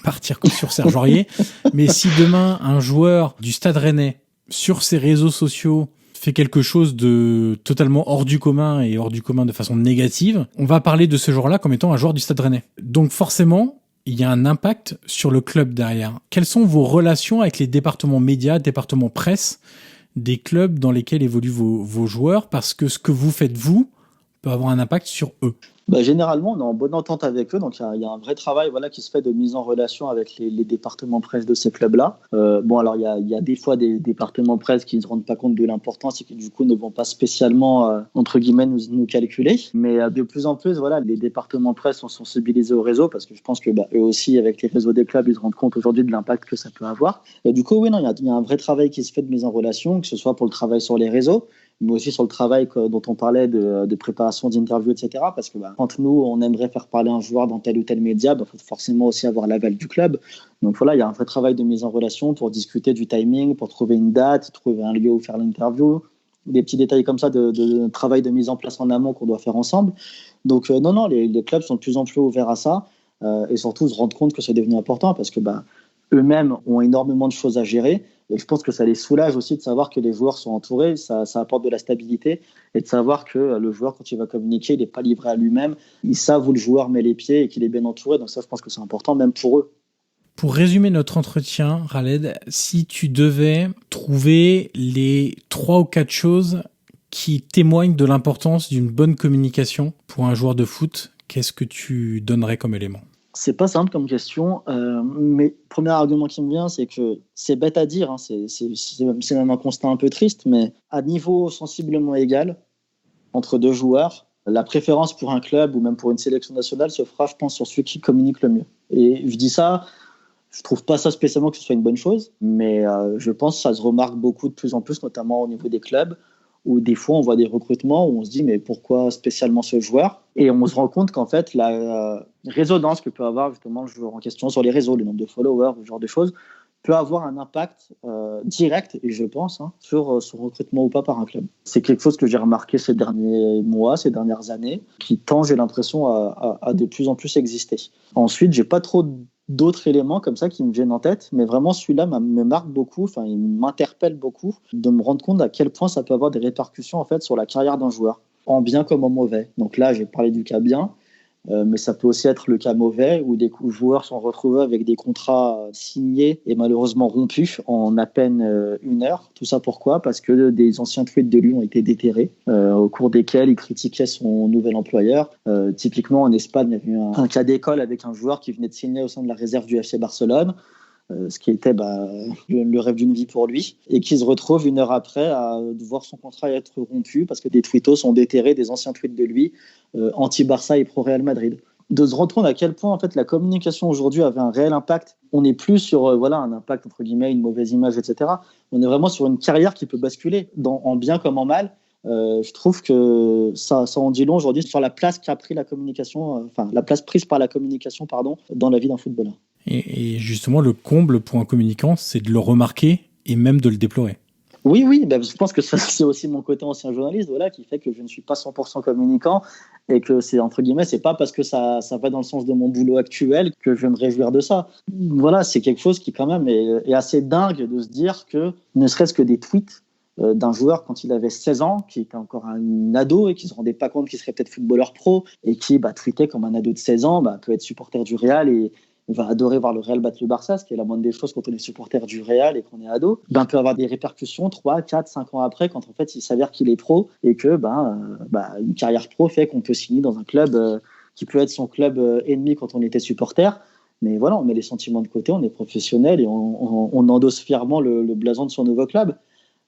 partir sur Serge Aurier, mais si demain, un joueur du Stade Rennais, sur ses réseaux sociaux, fait quelque chose de totalement hors du commun et hors du commun de façon négative, on va parler de ce joueur-là comme étant un joueur du Stade Rennais. Donc forcément, il y a un impact sur le club derrière. Quelles sont vos relations avec les départements médias, départements presse des clubs dans lesquels évoluent vos joueurs? Parce que ce que vous faites, vous, peut avoir un impact sur eux. Généralement, on est en bonne entente avec eux, donc il y a un vrai travail qui se fait de mise en relation avec les départements presse de ces clubs-là. Alors il y a des fois des départements presse qui ne se rendent pas compte de l'importance et qui du coup ne vont pas spécialement, entre guillemets, nous calculer. Mais de plus en plus, les départements presse sont sensibilisés au réseau parce que je pense que eux aussi, avec les réseaux des clubs, ils se rendent compte aujourd'hui de l'impact que ça peut avoir. Et du coup, il y a un vrai travail qui se fait de mise en relation, que ce soit pour le travail sur les réseaux, mais aussi sur le travail dont on parlait de préparation d'interviews, etc. Parce que quand nous, on aimerait faire parler un joueur dans tel ou tel média, il faut forcément aussi avoir l'aval du club. Donc il y a un vrai travail de mise en relation pour discuter du timing, pour trouver une date, trouver un lieu où faire l'interview, des petits détails comme ça de travail de mise en place en amont qu'on doit faire ensemble. Donc les clubs sont de plus en plus ouverts à ça et surtout se rendent compte que c'est devenu important parce que eux-mêmes ont énormément de choses à gérer. Et je pense que ça les soulage aussi de savoir que les joueurs sont entourés, ça apporte de la stabilité et de savoir que le joueur, quand il va communiquer, il n'est pas livré à lui-même. Ils savent où le joueur met les pieds et qu'il est bien entouré. Donc ça, je pense que c'est important, même pour eux. Pour résumer notre entretien, Khaled, si tu devais trouver les 3 ou 4 choses qui témoignent de l'importance d'une bonne communication pour un joueur de foot, qu'est-ce que tu donnerais comme élément ? C'est pas simple comme question, mais le premier argument qui me vient, c'est que c'est bête à dire, c'est même un constat un peu triste, mais à niveau sensiblement égal, entre deux joueurs, la préférence pour un club ou même pour une sélection nationale se fera, je pense, sur celui qui communique le mieux. Et je dis ça, je trouve pas ça spécialement que ce soit une bonne chose, mais je pense que ça se remarque beaucoup de plus en plus, notamment au niveau des clubs, où des fois on voit des recrutements où on se dit mais pourquoi spécialement ce joueur ? Et on se rend compte qu'en fait la résonance que peut avoir justement le joueur en question sur les réseaux, le nombre de followers, ce genre de choses, peut avoir un impact direct, et je pense, sur son recrutement ou pas par un club. C'est quelque chose que j'ai remarqué ces derniers mois, ces dernières années, qui tend, j'ai l'impression, à de plus en plus exister. Ensuite, j'ai pas trop d'autres éléments comme ça qui me viennent en tête, mais vraiment celui-là me marque beaucoup, il m'interpelle beaucoup de me rendre compte à quel point ça peut avoir des répercussions en fait sur la carrière d'un joueur, en bien comme en mauvais. Donc là, j'ai parlé du cas bien, mais ça peut aussi être le cas mauvais où des joueurs sont retrouvés avec des contrats signés et malheureusement rompus en à peine 1 heure. Tout ça pourquoi ? Parce que des anciens tweets de lui ont été déterrés, au cours desquels il critiquait son nouvel employeur. Typiquement en Espagne, il y avait eu un cas d'école avec un joueur qui venait de signer au sein de la réserve du FC Barcelone, ce qui était le rêve d'une vie pour lui, et qui se retrouve 1 heure après à voir son contrat être rompu parce que des tweetos ont déterré des anciens tweets de lui anti-Barça et pro-Real Madrid. De se rendre compte à quel point en fait, la communication aujourd'hui avait un réel impact. On n'est plus sur un impact, entre guillemets, une mauvaise image, etc. On est vraiment sur une carrière qui peut basculer, en bien comme en mal. Je trouve que ça en dit long aujourd'hui sur la place qu'a pris la communication, la place prise par la communication, dans la vie d'un footballeur. Et justement, le comble pour un communicant, c'est de le remarquer et même de le déplorer. Oui, je pense que ça, c'est aussi mon côté ancien journaliste, qui fait que je ne suis pas 100% communicant et que c'est, entre guillemets, c'est pas parce que ça va dans le sens de mon boulot actuel que je vais me réjouir de ça. C'est quelque chose qui quand même est assez dingue de se dire que, ne serait-ce que des tweets d'un joueur quand il avait 16 ans, qui était encore un ado et qui ne se rendait pas compte qu'il serait peut-être footballeur pro et qui tweetait comme un ado de 16 ans, peut être supporter du Real et on va adorer voir le Real battre le Barça, ce qui est la moindre des choses quand on est supporter du Real et qu'on est ado, peut avoir des répercussions 3, 4, 5 ans après quand en fait il s'avère qu'il est pro et que une carrière pro fait qu'on peut signer dans un club qui peut être son club ennemi quand on était supporter. Mais on met les sentiments de côté, on est professionnel et on endosse fièrement le blason de son nouveau club.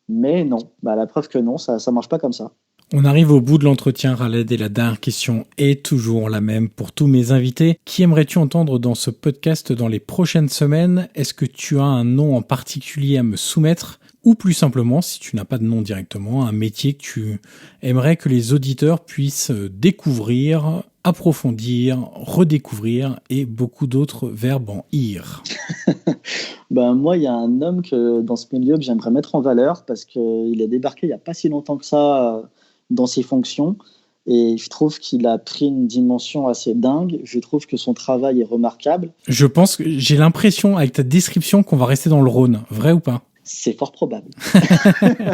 Mais non, la preuve que non, ça marche pas comme ça. On arrive au bout de l'entretien, Khaled, et la dernière question est toujours la même pour tous mes invités. Qui aimerais-tu entendre dans ce podcast dans les prochaines semaines ? Est-ce que tu as un nom en particulier à me soumettre ou plus simplement, si tu n'as pas de nom directement, un métier que tu aimerais que les auditeurs puissent découvrir, approfondir, redécouvrir et beaucoup d'autres verbes en ir. Moi, il y a un homme dans ce milieu que j'aimerais mettre en valeur parce qu'il est débarqué il n'y a pas si longtemps que ça dans ses fonctions. Et je trouve qu'il a pris une dimension assez dingue. Je trouve que son travail est remarquable. Je pense que j'ai l'impression, avec ta description, qu'on va rester dans le Rhône. Vrai ou pas ? C'est fort probable.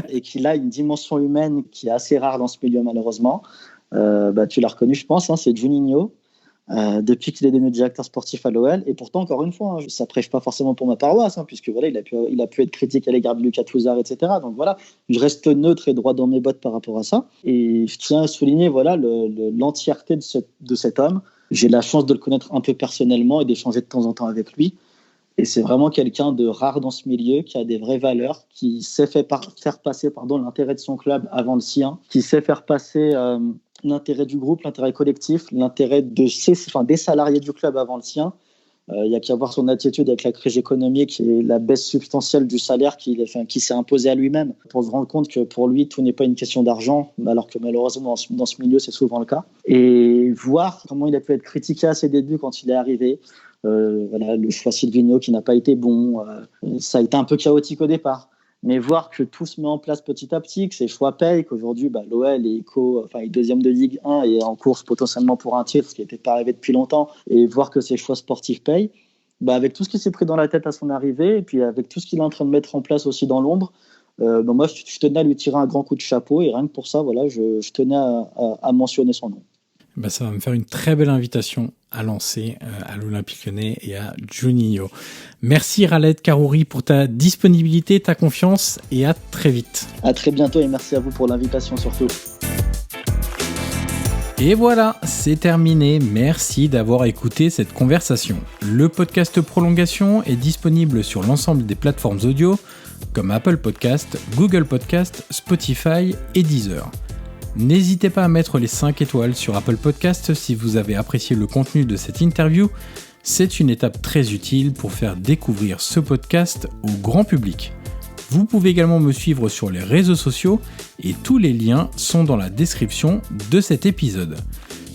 Et qu'il a une dimension humaine qui est assez rare dans ce milieu, malheureusement. Tu l'as reconnu, je pense, c'est Juninho. Depuis qu'il est devenu directeur sportif à l'OL. Et pourtant, encore une fois, ça prêche pas forcément pour ma paroisse, puisque voilà, il a pu être critique à l'égard de Lucas Touzard, etc. Donc voilà, je reste neutre et droit dans mes bottes par rapport à ça. Et je tiens à souligner l'entièreté de cet homme. J'ai la chance de le connaître un peu personnellement et d'échanger de temps en temps avec lui. Et c'est vraiment quelqu'un de rare dans ce milieu, qui a des vraies valeurs, qui sait faire passer l'intérêt de son club avant le sien, qui sait faire passer l'intérêt du groupe, l'intérêt collectif, l'intérêt des salariés du club avant le sien. Il n'y a qu'à voir son attitude avec la crise économique et la baisse substantielle du salaire qui s'est imposé à lui-même pour se rendre compte que pour lui, tout n'est pas une question d'argent, alors que malheureusement, dans ce milieu, c'est souvent le cas. Et voir comment il a pu être critiqué à ses débuts quand il est arrivé. Le choix Silvino qui n'a pas été bon. Ça a été un peu chaotique au départ. Mais voir que tout se met en place petit à petit, que ses choix payent, qu'aujourd'hui, l'OL est deuxième de Ligue 1 et en course potentiellement pour un titre, ce qui n'était pas arrivé depuis longtemps, et voir que ses choix sportifs payent, avec tout ce qui s'est pris dans la tête à son arrivée, et puis avec tout ce qu'il est en train de mettre en place aussi dans l'ombre, moi, je tenais à lui tirer un grand coup de chapeau, et rien que pour ça, je tenais à mentionner son nom. Ça va me faire une très belle invitation à lancer à l'Olympique Lyonnais et à Juninho. Merci Khaled Karouri pour ta disponibilité, ta confiance et à très vite. À très bientôt et merci à vous pour l'invitation surtout. Et voilà, c'est terminé. Merci d'avoir écouté cette conversation. Le podcast Prolongation est disponible sur l'ensemble des plateformes audio comme Apple Podcast, Google Podcast, Spotify et Deezer. N'hésitez pas à mettre les 5 étoiles sur Apple Podcast si vous avez apprécié le contenu de cette interview. C'est une étape très utile pour faire découvrir ce podcast au grand public. Vous pouvez également me suivre sur les réseaux sociaux et tous les liens sont dans la description de cet épisode.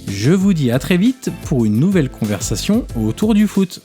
Je vous dis à très vite pour une nouvelle conversation autour du foot.